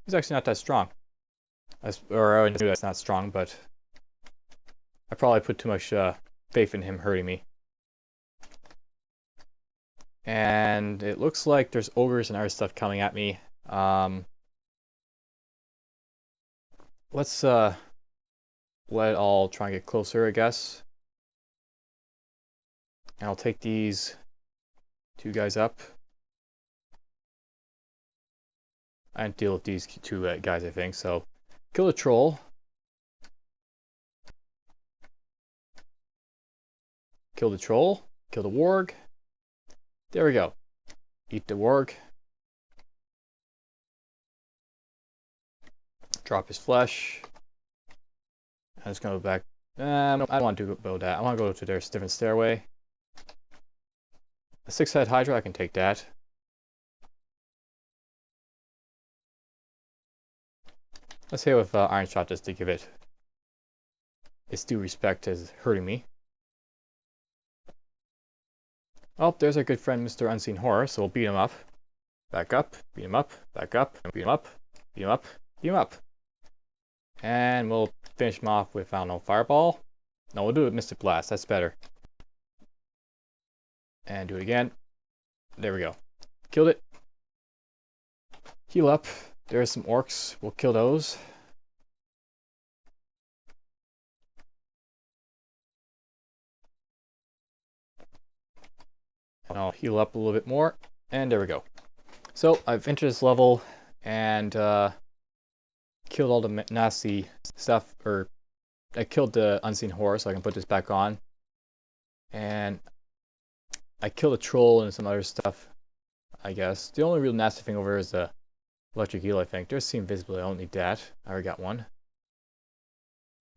He's actually not that strong. Or I knew that's not strong, but I probably put too much faith in him hurting me. And it looks like there's ogres and other stuff coming at me. Let's let it all try and get closer, I guess. And I'll take these two guys up. I didn't deal with these two guys, I think, so kill the troll. Kill the troll. Kill the warg. There we go. Eat the warg. Drop his flesh. I'm just going to go back. I don't want to go that. I want to go to their different stairway. A 6-head Hydra, I can take that. Let's hit with Iron Shot just to give it its due respect as hurting me. Oh, there's our good friend Mr. Unseen Horror, so we'll beat him up. Back up, beat him up, back up, beat him up, beat him up, beat him up. And we'll finish him off with, I don't know, Fireball? No, we'll do it with Mystic Blast, that's better. And do it again. There we go. Killed it. Heal up. There's some orcs. We'll kill those. And I'll heal up a little bit more. And there we go. So I've entered this level and killed all the nasty stuff. Or I killed the Unseen Horror, so I can put this back on. And I killed a troll and some other stuff, I guess. The only real nasty thing over here is the electric eel, I think. There's the invisibility, I don't need that. I already got one.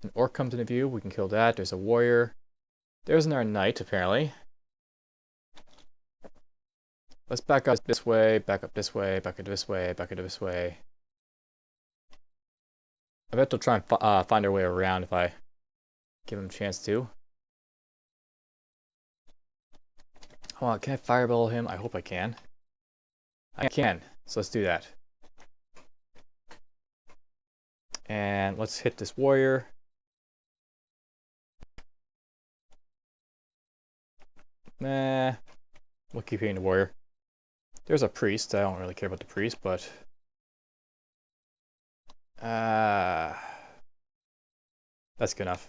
An orc comes into view, we can kill that. There's a warrior. There's another knight, apparently. Let's back up this way, back up this way, back up this way, back up this way. I bet they'll try and find their way around if I give them a chance to. Hold on, can I fireball him? I hope I can. I can, so let's do that. And let's hit this warrior. Nah, we'll keep hitting the warrior. There's a priest. I don't really care about the priest, but that's good enough.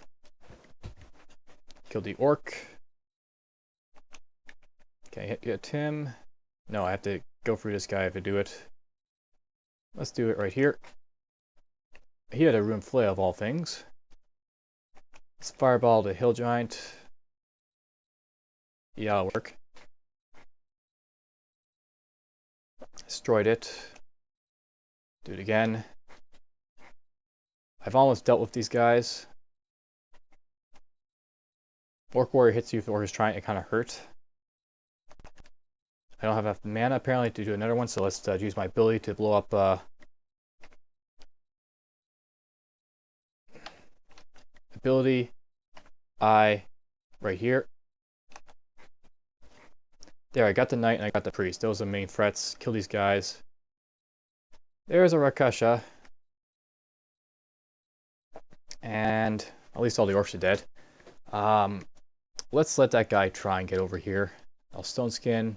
Kill the orc. Okay, get him. No, I have to go through this guy to do it. Let's do it right here. He had a rune flail of all things. Let's fireball the hill giant. Yeah, it'll work. Destroyed it. Do it again. I've almost dealt with these guys. Orc warrior hits you if the orc is trying, it kind of hurt. I don't have enough mana apparently to do another one, so let's use my ability to blow up ability right here. There, I got the knight and I got the priest. Those are the main threats. Kill these guys. There's a Rakshasa. And at least all the orcs are dead. Let's let that guy try and get over here. I'll stone skin.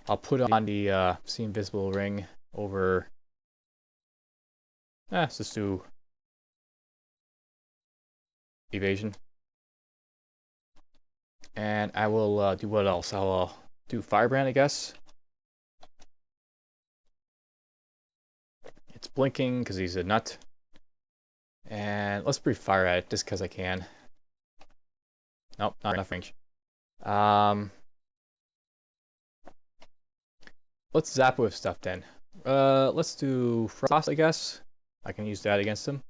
I'll put on the see invisible ring over. Let's just do evasion. And I will do what else? I'll do Firebrand, I guess. It's blinking because he's a nut. And let's breathe fire at it just because I can. Nope, not enough range. Let's zap it with stuff then. Let's do Frost, I guess. I can use that against him.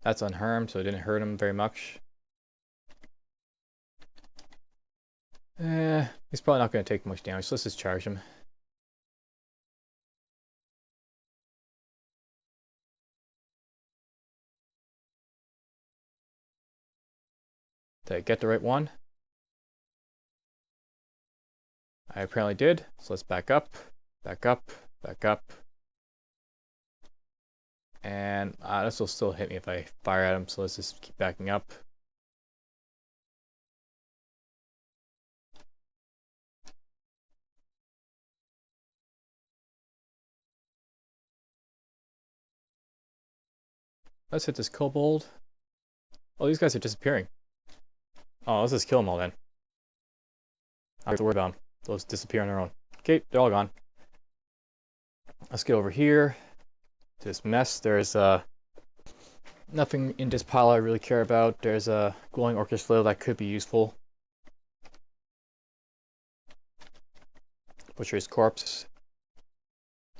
That's unharmed, so it didn't hurt him very much. He's probably not going to take much damage, so let's just charge him. Did I get the right one? I apparently did, so let's back up, back up, back up. And this will still hit me if I fire at him, so let's just keep backing up. Let's hit this kobold. Oh, these guys are disappearing. Oh, let's just kill them all then. I don't have to worry about them. They'll just disappear on their own. Okay, they're all gone. Let's get over here to this mess. There's nothing in this pile I really care about. There's a glowing orcish flail that could be useful. Butcher's corpse.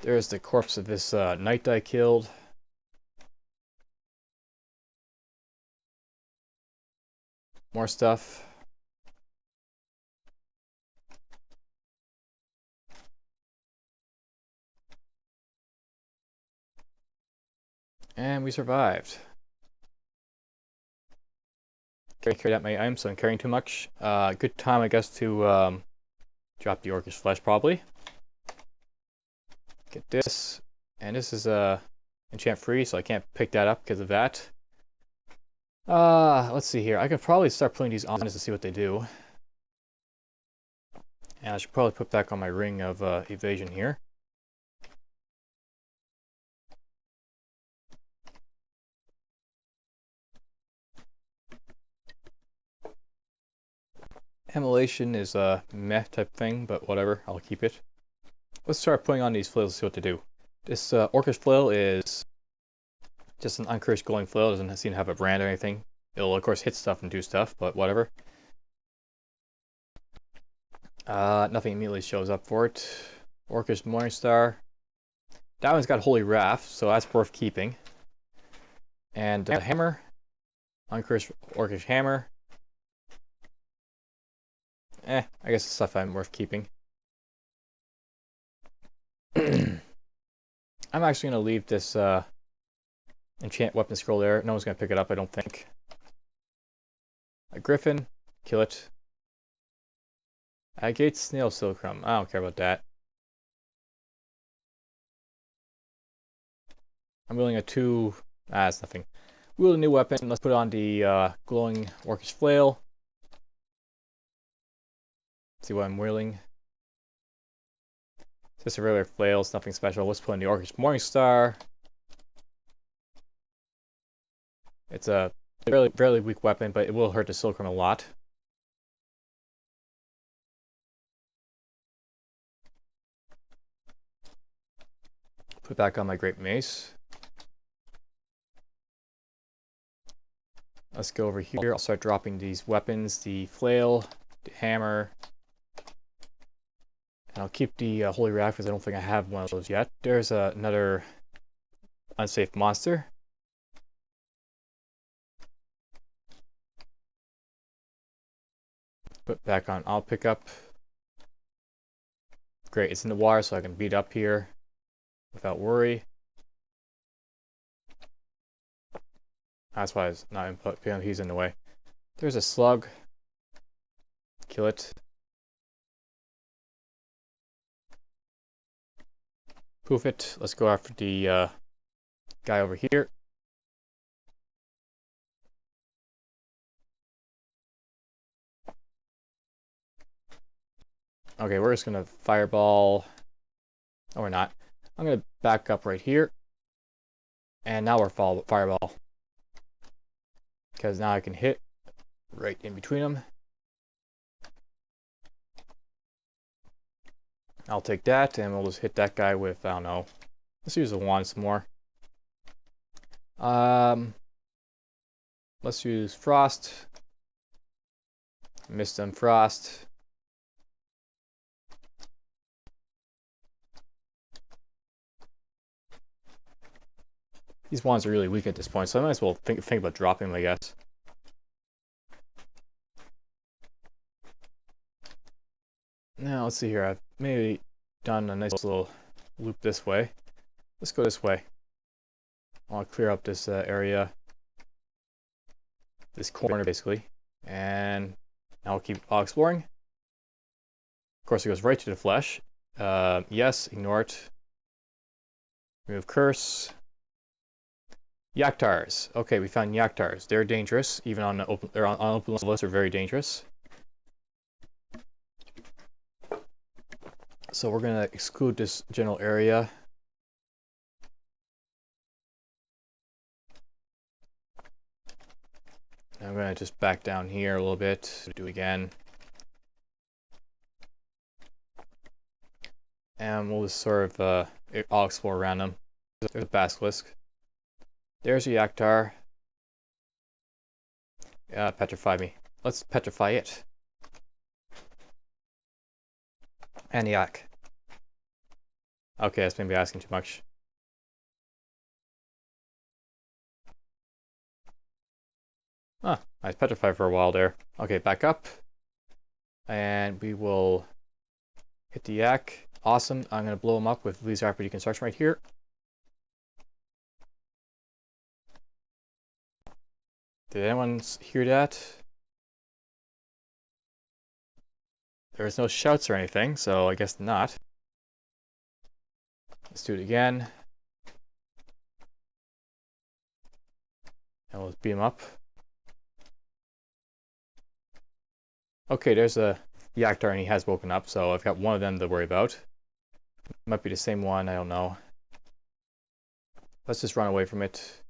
There's the corpse of this knight that I killed. More stuff. And we survived. Carried out my items, so I'm carrying too much. Good time, I guess, to drop the orcish flesh, probably. Get this. And this is enchant free, so I can't pick that up because of that. Let's see here. I could probably start putting these on just to see what they do. And I should probably put back on my ring of evasion here. Immolation is a meh type thing, but whatever, I'll keep it. Let's start putting on these flails to see what to do. This orcish flail is just an uncursed glowing flail. It doesn't seem to have a brand or anything. It'll of course hit stuff and do stuff, but whatever. Nothing immediately shows up for it. Orcish Morningstar. That one's got Holy Wrath, so that's worth keeping. And hammer. Uncursed Orcish Hammer. I guess the stuff I'm worth keeping. I'm actually going to leave this enchant weapon scroll there. No one's going to pick it up, I don't think. A griffin. Kill it. Agate Snail Silkrum. I don't care about that. I'm wielding a 2... that's nothing. Wield a new weapon. Let's put on the glowing orcish flail. See what I'm wielding. It's just a regular flail, it's nothing special. Let's put in the Orcish Morningstar. It's a fairly weak weapon, but it will hurt the Silkrum a lot. Put back on my Great Mace. Let's go over here. I'll start dropping these weapons, the flail, the hammer. And I'll keep the Holy Wrath because I don't think I have one of those yet. There's another unsafe monster. Put back on. I'll pick up. Great, it's in the water so I can beat up here without worry. That's why it's not input. He's in the way. There's a slug. Kill it. Poof it. Let's go after the guy over here. Okay, we're just gonna fireball. No, we're not. I'm gonna back up right here. And now we're fireball. because now I can hit right in between them. I'll take that, and we'll just hit that guy with, I don't know. Let's use the wand some more. Let's use frost. Mist and frost. These wands are really weak at this point, so I might as well think about dropping them, I guess. Now, let's see here. I've maybe done a nice little loop this way. Let's go this way. I want to clear up this area. This corner, basically. And now I'll exploring. Of course, it goes right to the flesh. Yes, ignore it. Remove curse. Yaktaurs. Okay, we found Yaktaurs. They're dangerous. Even on open levels, they're very dangerous. So we're gonna exclude this general area. I'm gonna just back down here a little bit. Do it again. And we'll just sort of, I'll explore around them. There's a basilisk. There's a Yaktaur. Petrify me. Let's petrify it. And Yak. Okay, that's maybe asking too much. Ah, I was petrified for a while there. Okay, back up. And we will hit the Yak. Awesome. I'm going to blow him up with Bazaar for Deconstruction right here. Did anyone hear that? There's no shouts or anything, so I guess not. Let's do it again. And we'll beat him up. Okay, there's a Yaktaur and he has woken up, so I've got one of them to worry about. Might be the same one, I don't know. Let's just run away from it.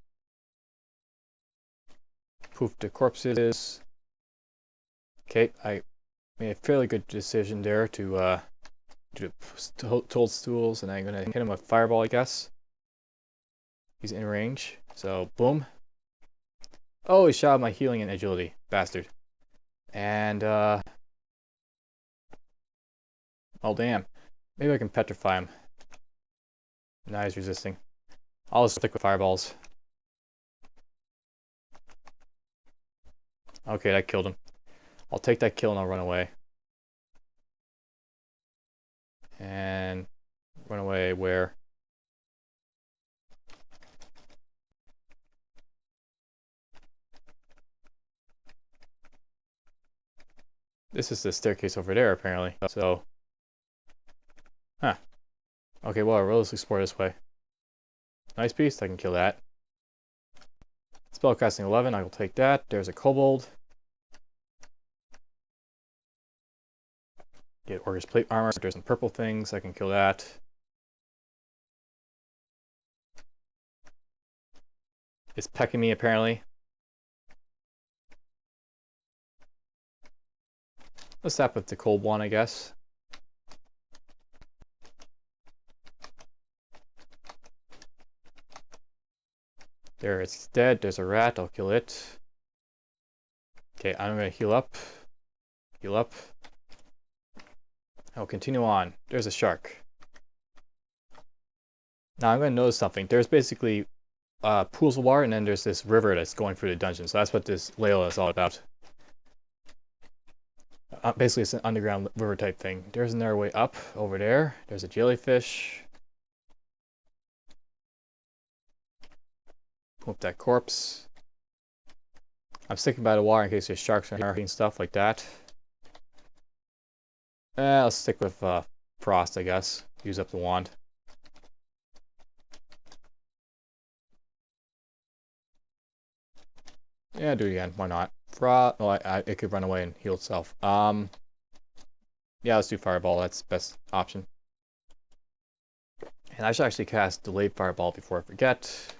Poof the corpses. Okay, I made a fairly good decision there to do the toadstools, and I'm gonna hit him with fireball, I guess. He's in range, so boom. Oh, he shot my healing and agility, bastard. And oh damn, maybe I can petrify him. Now he's resisting. I'll just stick with fireballs. Okay, that killed him. I'll take that kill and I'll run away. And run away where? This is the staircase over there, apparently. So, huh. Okay, well, let's explore this way. Nice beast, I can kill that. Spellcasting 11, I will take that. There's a kobold. Get Orcus plate armor. There's some purple things, I can kill that. It's pecking me, apparently. Let's stop with the cold one, I guess. There, it's dead. There's a rat. I'll kill it. Okay, I'm going to heal up. Heal up. I'll continue on. There's a shark. Now I'm going to notice something. There's basically pools of water, and then there's this river that's going through the dungeon. So that's what this Layla is all about. Basically, it's an underground river type thing. There's another way up over there. There's a jellyfish. Whoop that corpse. I'm sticking by the water in case there's sharks and stuff like that. I'll stick with frost, I guess. Use up the wand. Yeah, do it again. Why not? Frost. Oh, it could run away and heal itself. Yeah, let's do fireball. That's the best option. And I should actually cast delayed fireball before I forget.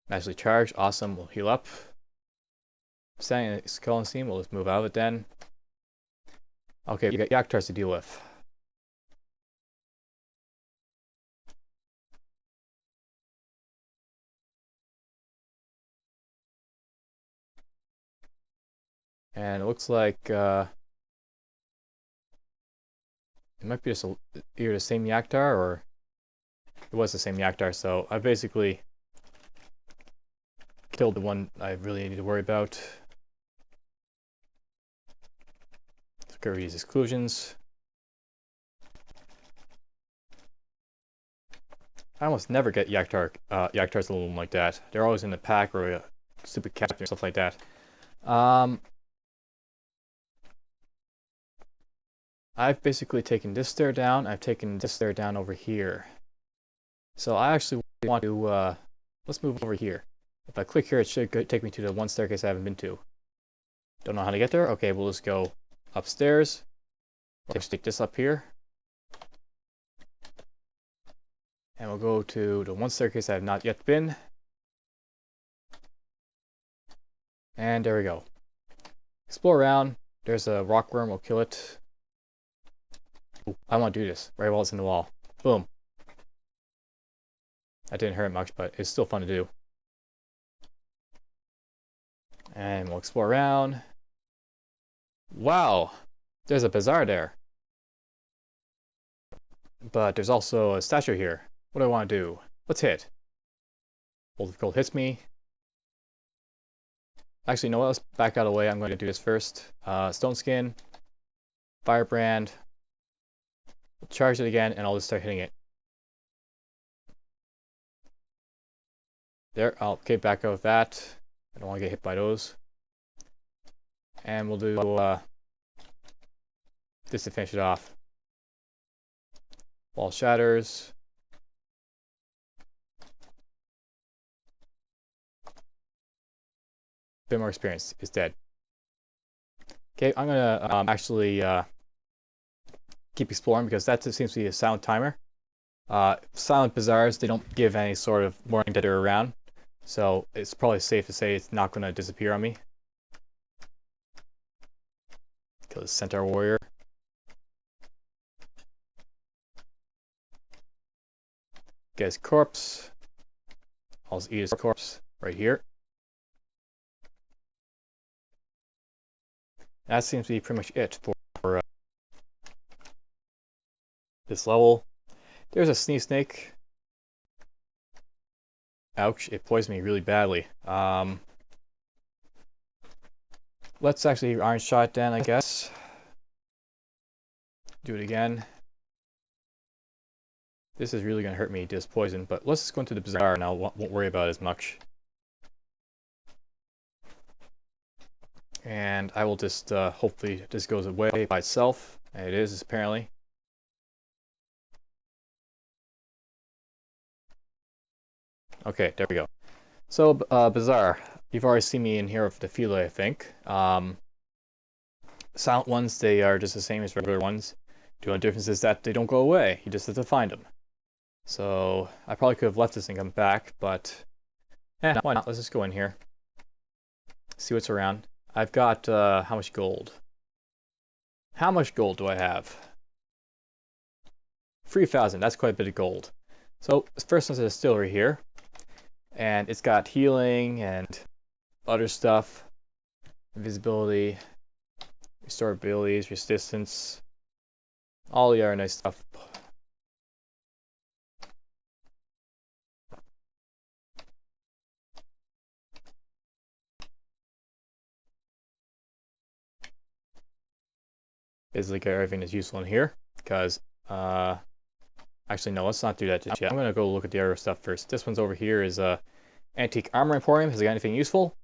Magically charged. Awesome. We'll heal up. Standing skull and seam, we'll just move out of it then. Okay, we got Yaktaurs to deal with. And it looks like it might be just either the same Yaktaur or it was the same Yaktaur, so I basically killed the one I really need to worry about. Let's go over these exclusions. I almost never get Yaktaurs alone like that. They're always in the pack or a stupid captain or stuff like that. I've basically taken this stair down. I've taken this stair down over here. So I actually want to, let's move over here. If I click here, it should take me to the one staircase I haven't been to. Don't know how to get there? Okay, we'll just go upstairs. Let's stick this up here. And we'll go to the one staircase I have not yet been. And there we go. Explore around. There's a rockworm, we'll kill it. Ooh, I want to do this right while it's in the wall. Boom. That didn't hurt much, but it's still fun to do. And we'll explore around. Wow! There's a bazaar there. But there's also a statue here. What do I want to do? Let's hit. Bolt of Gold hits me. Actually, you know what? Let's back out of the way. I'm going to do this first. Stone Skin. Firebrand. We'll charge it again, and I'll just start hitting it. There. Okay, back out of that. I don't want to get hit by those. And we'll do this to finish it off. Wall shatters. Bit more experience is dead. Okay, I'm gonna actually keep exploring because that seems to be a silent timer. Silent bazaars, they don't give any sort of warning that they're around, so it's probably safe to say it's not gonna disappear on me. Kill the Centaur Warrior. Get his corpse. I'll just eat his corpse right here. That seems to be pretty much it for this level. There's a sneeze snake. Ouch, it poisoned me really badly. Let's actually iron shot then, I guess. Do it again. This is really going to hurt me, this poison, but let's just go into the bazaar and I won't worry about it as much. And I will just, hopefully this goes away by itself. And it is, apparently. Okay, there we go. So, Bazaar, you've already seen me in here with the Philae, I think. Silent ones, they are just the same as regular ones. The only difference is that they don't go away. You just have to find them. So, I probably could have left this and come back, but why not? Let's just go in here. See what's around. I've got, how much gold? How much gold do I have? 3,000, that's quite a bit of gold. So, first there's a distillery here. And it's got healing and other stuff. Invisibility, restore abilities, resistance. All the other nice stuff. Basically, everything is useful in here because actually no, let's not do that just yet. I'm gonna go look at the other stuff first. This one's over here is Antique Armor Emporium. Has it got anything useful?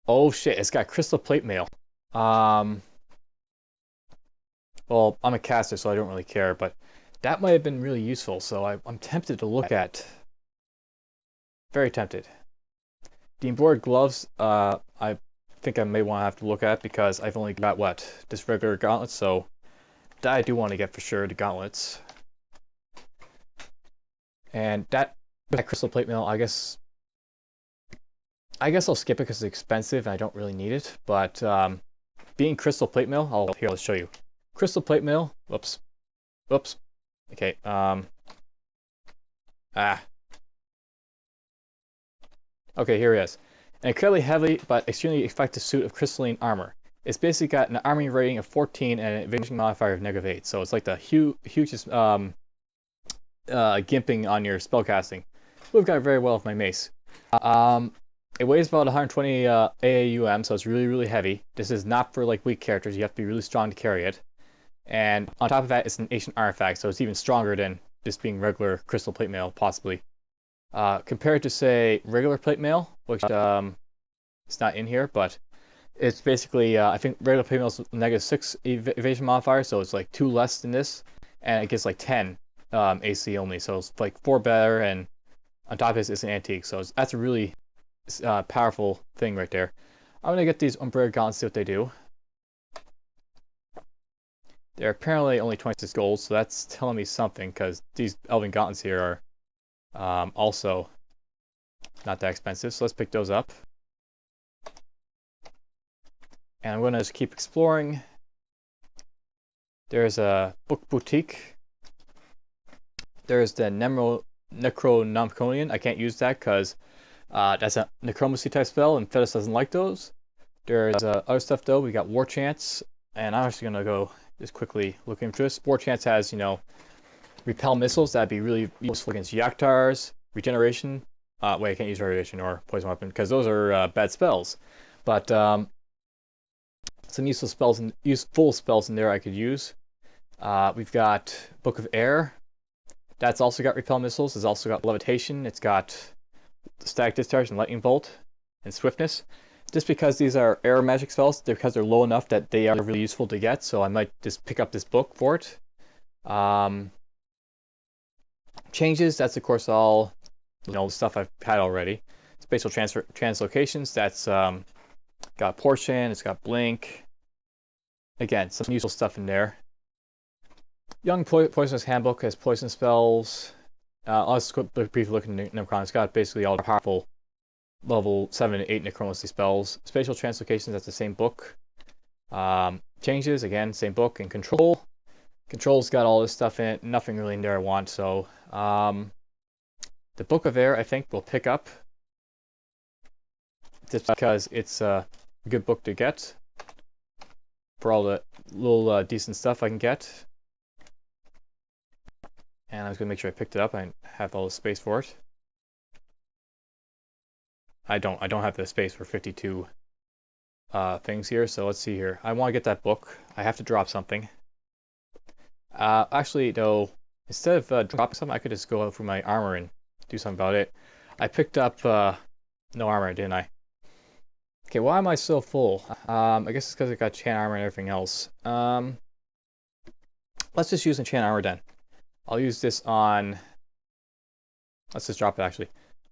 Oh shit, it's got crystal plate mail. Well, I'm a caster, so I don't really care, but that might have been really useful, so I'm tempted to look at. Very tempted. The embroidered gloves, I think I may want to have to look at because I've only got, what, this regular gauntlet, so that I do want to get for sure, the gauntlets. And that crystal plate mail, I guess, I guess I'll skip it because it's expensive and I don't really need it. But being crystal plate mill, I'll show you. Crystal plate mill. Whoops. Whoops. Okay. Okay, here it is. An incredibly heavy but extremely effective suit of crystalline armor. It's basically got an armor rating of 14 and an evasion modifier of -8. So it's like the hugest gimping on your spellcasting. We've got it very well with my mace. It weighs about 120 AAUM, so it's really, really heavy. This is not for like weak characters. You have to be really strong to carry it. And on top of that, it's an ancient artifact, so it's even stronger than just being regular crystal plate mail, possibly. Compared to, say, regular plate mail, which it's not in here, but it's basically, I think regular plate mail is -6 evasion modifier, so it's like 2 less than this, and it gets like 10 AC only, so it's like 4 better, and on top of this, it's an antique, so that's a really powerful thing right there. I'm gonna get these Umbrella gauntlets, see what they do. They're apparently only 26 gold, so that's telling me something, because these Elven gauntlets here are also not that expensive, so let's pick those up. And I'm going to just keep exploring. There's a book boutique. There's the Necronomiconian. I can't use that because that's a necromancy type spell, and Fetish doesn't like those. There's other stuff though. We got War Chance, and I'm actually going to go just quickly look into this. War Chance has, you know, repel missiles. That'd be really useful against Yaktaurs. Regeneration. Wait, I can't use Regeneration or Poison Weapon because those are bad spells. But some useful spells in there I could use. We've got Book of Air. That's also got repel missiles. It's also got levitation. It's got static discharge and lightning bolt and swiftness. Just because these are air magic spells, because they're low enough that they are really useful to get. So I might just pick up this book for it. Changes. That's of course all, you know, stuff I've had already. Spatial translocations. That's got Portion. It's got Blink. Again, some useful stuff in there. Young Poisonous Handbook has poison spells. I'll just briefly look at Necron. It's got basically all the powerful level 7 and 8 necromancy spells. Spatial Translocations, that's the same book. Changes, again, same book. And Control. Control's got all this stuff in it. Nothing really in there I want. So the Book of Air, I think, we'll pick up. Just because it's a good book to get. For all the little decent stuff I can get. And I was going to make sure I picked it up. I have all the space for it. I don't have the space for 52 things here, so let's see here. I want to get that book. I have to drop something. Actually, though, instead of dropping something, I could just go through my armor and do something about it. I picked up no armor, didn't I? Okay, why am I so full? I guess it's because I got enchant armor and everything else. Let's just use enchant armor then. I'll use this on... Let's just drop it, actually.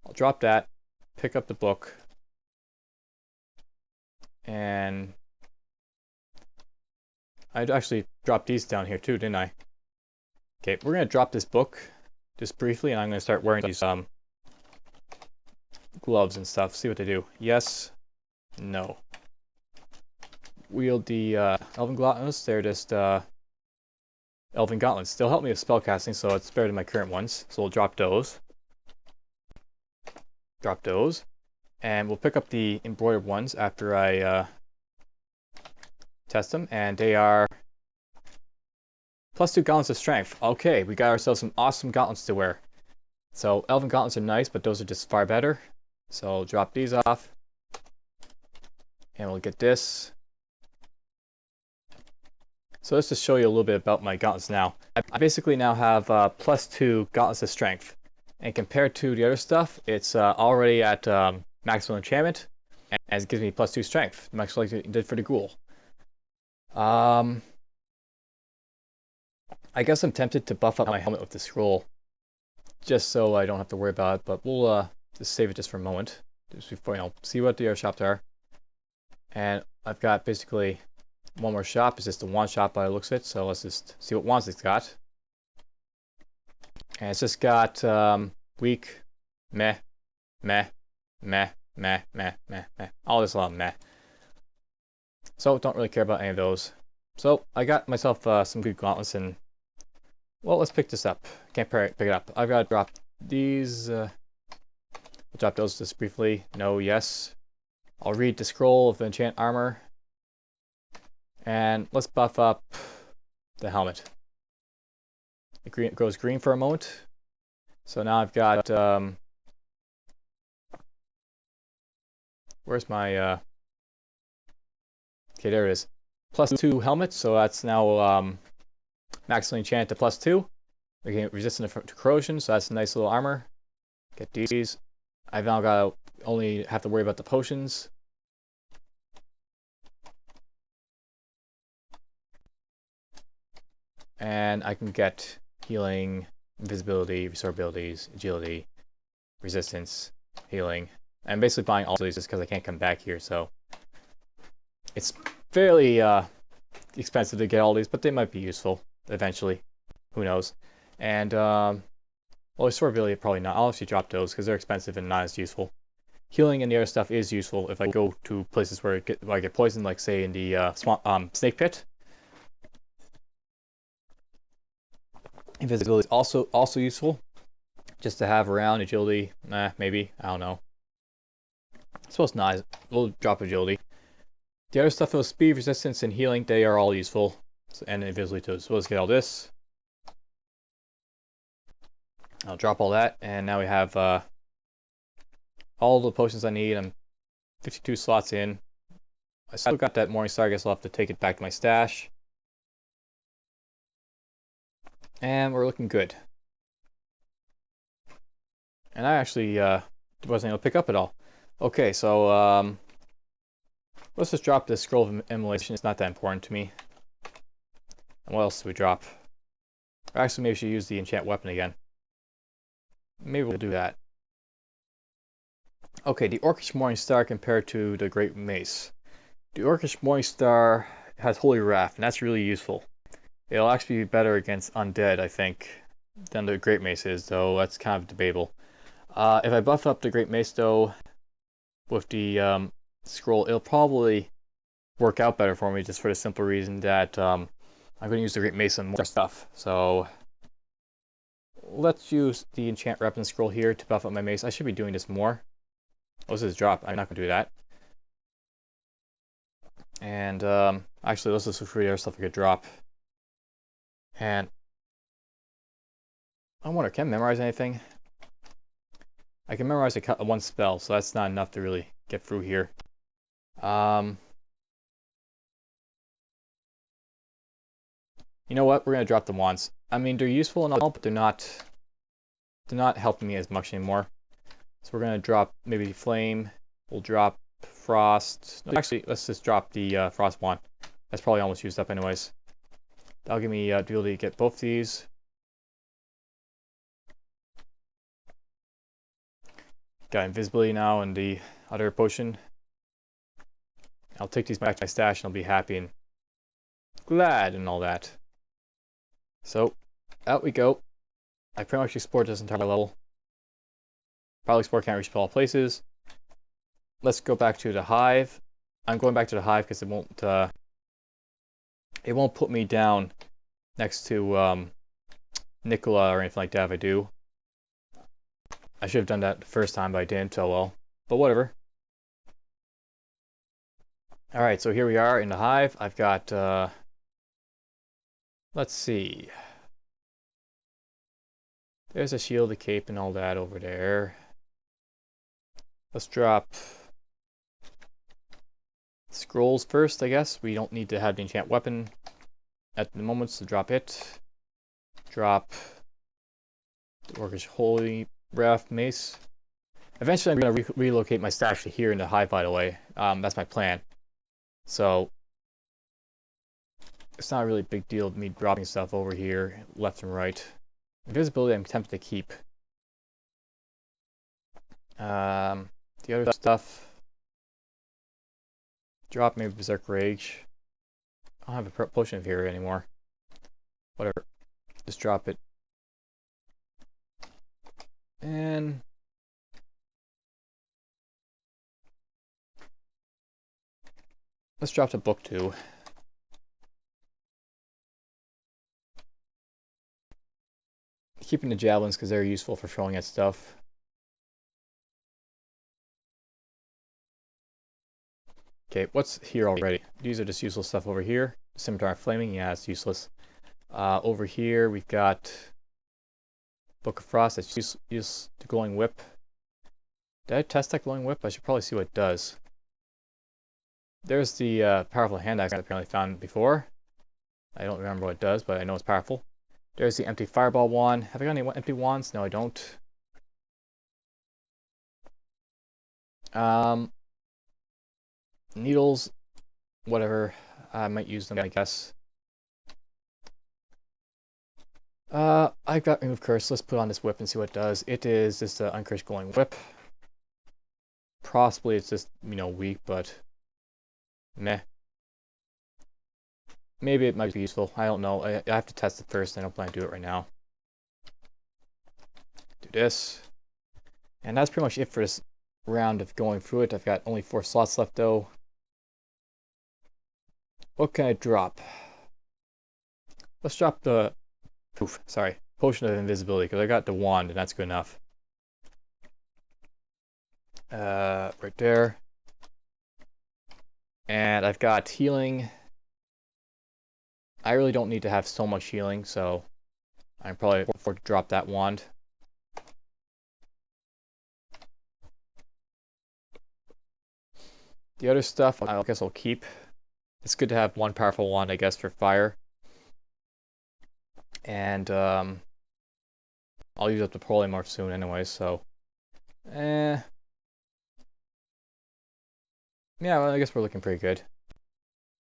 I'll drop that, pick up the book, and... I'd actually drop these down here too, didn't I? Okay, we're going to drop this book just briefly, and I'm going to start wearing these gloves and stuff, see what they do. Yes. No. Wield the Elven Gauntlets. They're just Elven Gauntlets. They'll help me with spellcasting, so it's better than my current ones. So we'll drop those. Drop those. And we'll pick up the embroidered ones after I test them. And they are +2 gauntlets of strength. Okay, we got ourselves some awesome gauntlets to wear. So Elven Gauntlets are nice, but those are just far better. So I'll drop these off. And we'll get this. So let's just show you a little bit about my gauntlets now. I basically now have +2 gauntlets of strength. And compared to the other stuff, it's already at maximum enchantment. And it gives me +2 strength, much like it did for the ghoul. I guess I'm tempted to buff up my helmet with the scroll. Just so I don't have to worry about it. But we'll just save it just for a moment. Just before, you know, see what the other shops are. And I've got basically one more shop. It's just a one shop by the looks of it. So let's just see what wands it's got. And it's just got weak, meh, meh, meh, Meh, meh, meh, meh. All this a lot of meh. So don't really care about any of those. So I got myself some good gauntlets, and well, let's pick this up. Can't pick it up. I've got to drop these. We'll drop those just briefly. No, yes. I'll read the scroll of the enchant armor. And let's buff up the helmet. It goes green for a moment. So now I've got, where's my, okay, there it is. +2 helmet, so that's now maximally enchanted to +2. Again, resistant to corrosion, so that's a nice little armor. Get these. I've now got to only have to worry about the potions. And I can get healing, invisibility, restore abilities, agility, resistance, healing. I'm basically buying all of these just because I can't come back here, so it's fairly expensive to get all these, but they might be useful eventually. Who knows? And well, restore ability probably not. I'll actually drop those because they're expensive and not as useful. Healing and the other stuff is useful if I go to places where I get poisoned, like say in the snake pit. Invisibility is also useful, just to have around. Agility, maybe, I don't know. I suppose not. We'll drop agility. The other stuff, though, speed, resistance, and healing, they are all useful, and invisibility too. So let's get all this. I'll drop all that, and now we have all the potions I need. I'm 52 slots in. I still got that Morning Star. I guess I'll have to take it back to my stash. And we're looking good. And I actually wasn't able to pick up at all. Okay, so let's just drop this Scroll of Immolation. It's not that important to me. And what else do we drop? Actually, maybe we should use the enchant weapon again. Maybe we'll do that. Okay, the Orcish Morning Star compared to the Great Mace. The Orcish Morning Star has Holy Wrath, and that's really useful. It'll actually be better against undead, I think, than the Great Mace is, though that's kind of debatable. If I buff up the Great Mace, though, with the scroll, it'll probably work out better for me, just for the simple reason that I'm going to use the Great Mace on more stuff. So let's use the enchant weapon scroll here to buff up my mace. I should be doing this more. Oh, this is drop. I'm not going to do that. And actually, let's just look for the other stuff I could drop. And I wonder, can I memorize anything? I can memorize one spell, so that's not enough to really get through here. You know what? We're gonna drop the wands. I mean, they're useful and all, but they're not helping me as much anymore. So we're gonna drop maybe flame. We'll drop frost. No, actually, let's just drop the frost wand. That's probably almost used up anyways. That'll give me the ability to get both these. Got invisibility now and the other potion. I'll take these back to my stash and I'll be happy and glad and all that. So, out we go. I pretty much explored this entire level. Probably explore can't reach all places. Let's go back to the hive. I'm going back to the hive because it won't put me down next to Nicola or anything like that if I do. I should have done that the first time, but I didn't. Oh well. But whatever. Alright, so here we are in the hive. I've got, let's see. There's a shield, a cape, and all that over there. Let's drop scrolls first, I guess. We don't need to have the enchant weapon at the moment, so drop it. Drop the Orcish Holy Wrath Mace. Eventually I'm going to relocate my stash to here in the hive, by the way. That's my plan. So it's not really a big deal me dropping stuff over here, left and right. Invisibility I'm tempted to keep. The other stuff, drop maybe Berserk Rage. I don't have a potion of here anymore. Whatever, just drop it. And Let's drop to book 2. Keeping the javelins because they're useful for throwing at stuff. Okay, what's here already? These are just useless stuff over here. Scimitar Flaming, yeah, it's useless. Over here we've got Book of Frost, that's use the Glowing Whip. Did I test that Glowing Whip? I should probably see what it does. There's the powerful hand axe I apparently found before. I don't remember what it does, but I know it's powerful. There's the empty fireball wand. Have I got any empty wands? No, I don't. Needles, whatever. I might use them, I guess. I've got Remove Curse. Let's put on this whip and see what it does. It is just an Uncursed Glowing Whip. Possibly it's just, weak, but meh. Maybe it might be useful. I don't know. I have to test it first. I don't plan to do it right now. Do this. And that's pretty much it for this round of going through it. I've got only 4 slots left, though. What can I drop? Let's drop the... Potion of Invisibility, because I got the wand, and that's good enough. Right there. And I've got healing. I really don't need to have so much healing, so I'm probably afford to drop that wand. The other stuff, I guess I'll keep. It's good to have one powerful wand, I guess, for fire. And I'll use up the polymorph soon anyway, so... Yeah, well, I guess we're looking pretty good.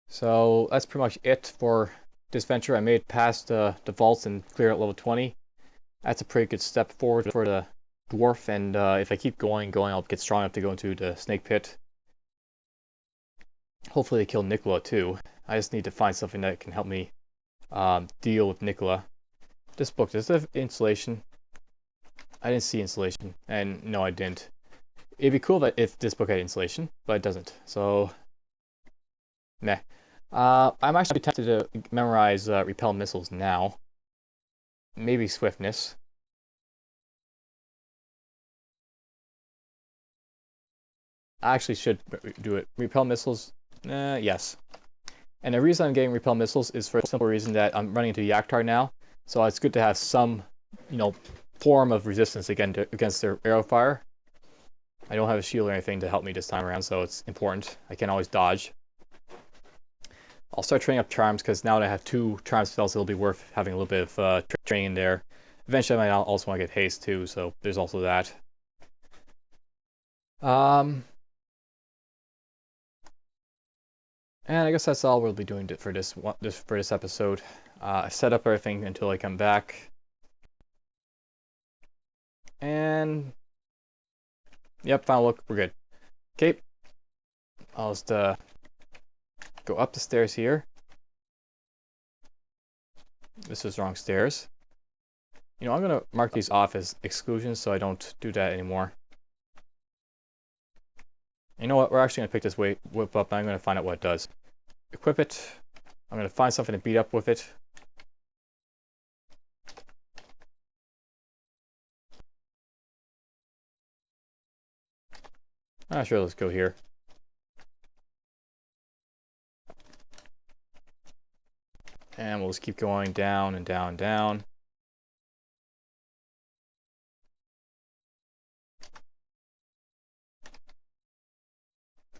So that's pretty much it for this venture. I made past the vaults and clear at level 20. That's a pretty good step forward for the dwarf, and if I keep going, I'll get strong enough to go into the snake pit. Hopefully they kill Nicola too. I just need to find something that can help me deal with Nicola. This book, does it have insulation? I didn't see insulation, and no, I didn't. It'd be cool if this book had insulation, but it doesn't, so meh. I'm actually tempted to memorize repel missiles now. Maybe swiftness. I actually should do it. Repel missiles, yes. And the reason I'm getting repel missiles is for the simple reason that I'm running into Yaktar now, so it's good to have some, form of resistance against their arrow fire. I don't have a shield or anything to help me this time around, so it's important. I can always dodge. I'll start training up charms, because now that I have 2 charm spells, it'll be worth having a little bit of training in there. Eventually I might also want to get haste too, so there's also that. And I guess that's all we'll be doing for this episode. I set up everything until I come back. And yep, final look, we're good. Okay, I'll just go up the stairs here. This is wrong stairs. I'm gonna mark these off as exclusions so I don't do that anymore. You know what? We're actually gonna pick this whip up and I'm gonna find out what it does. Equip it. I'm gonna find something to beat up with it. Sure, let's go here. And we'll just keep going down and down and down.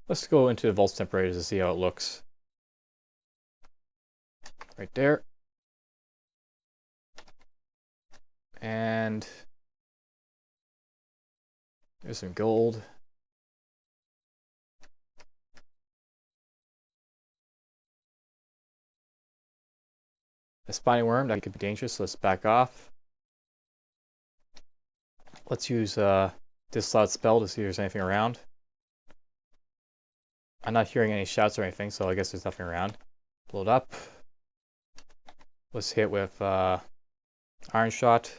Let's go into the Vaults Temporators to see how it looks. Right there. And there's some gold. A spiny worm, that could be dangerous, so let's back off. Let's use this loud spell to see if there's anything around. I'm not hearing any shouts or anything, so I guess there's nothing around. Blow it up. Let's hit with Iron Shot.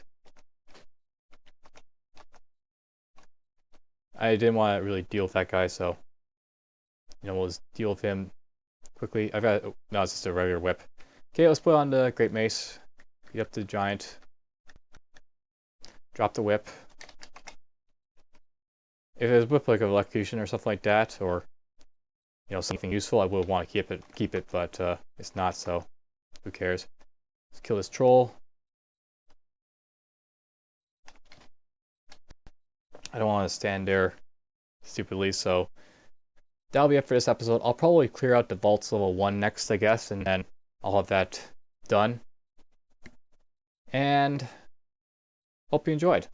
I didn't want to really deal with that guy, so we'll just deal with him quickly. I've got, oh, no, it's just a regular whip. Okay, let's put on the Great Mace. Beat up the giant. Drop the whip. If it was whip like electrocution or something like that, or something useful, I would want to keep it, but it's not, so who cares? Let's kill this troll. I don't want to stand there stupidly, so that'll be it for this episode. I'll probably clear out the vaults level 1 next, I guess, and then I'll have that done. And hope you enjoyed.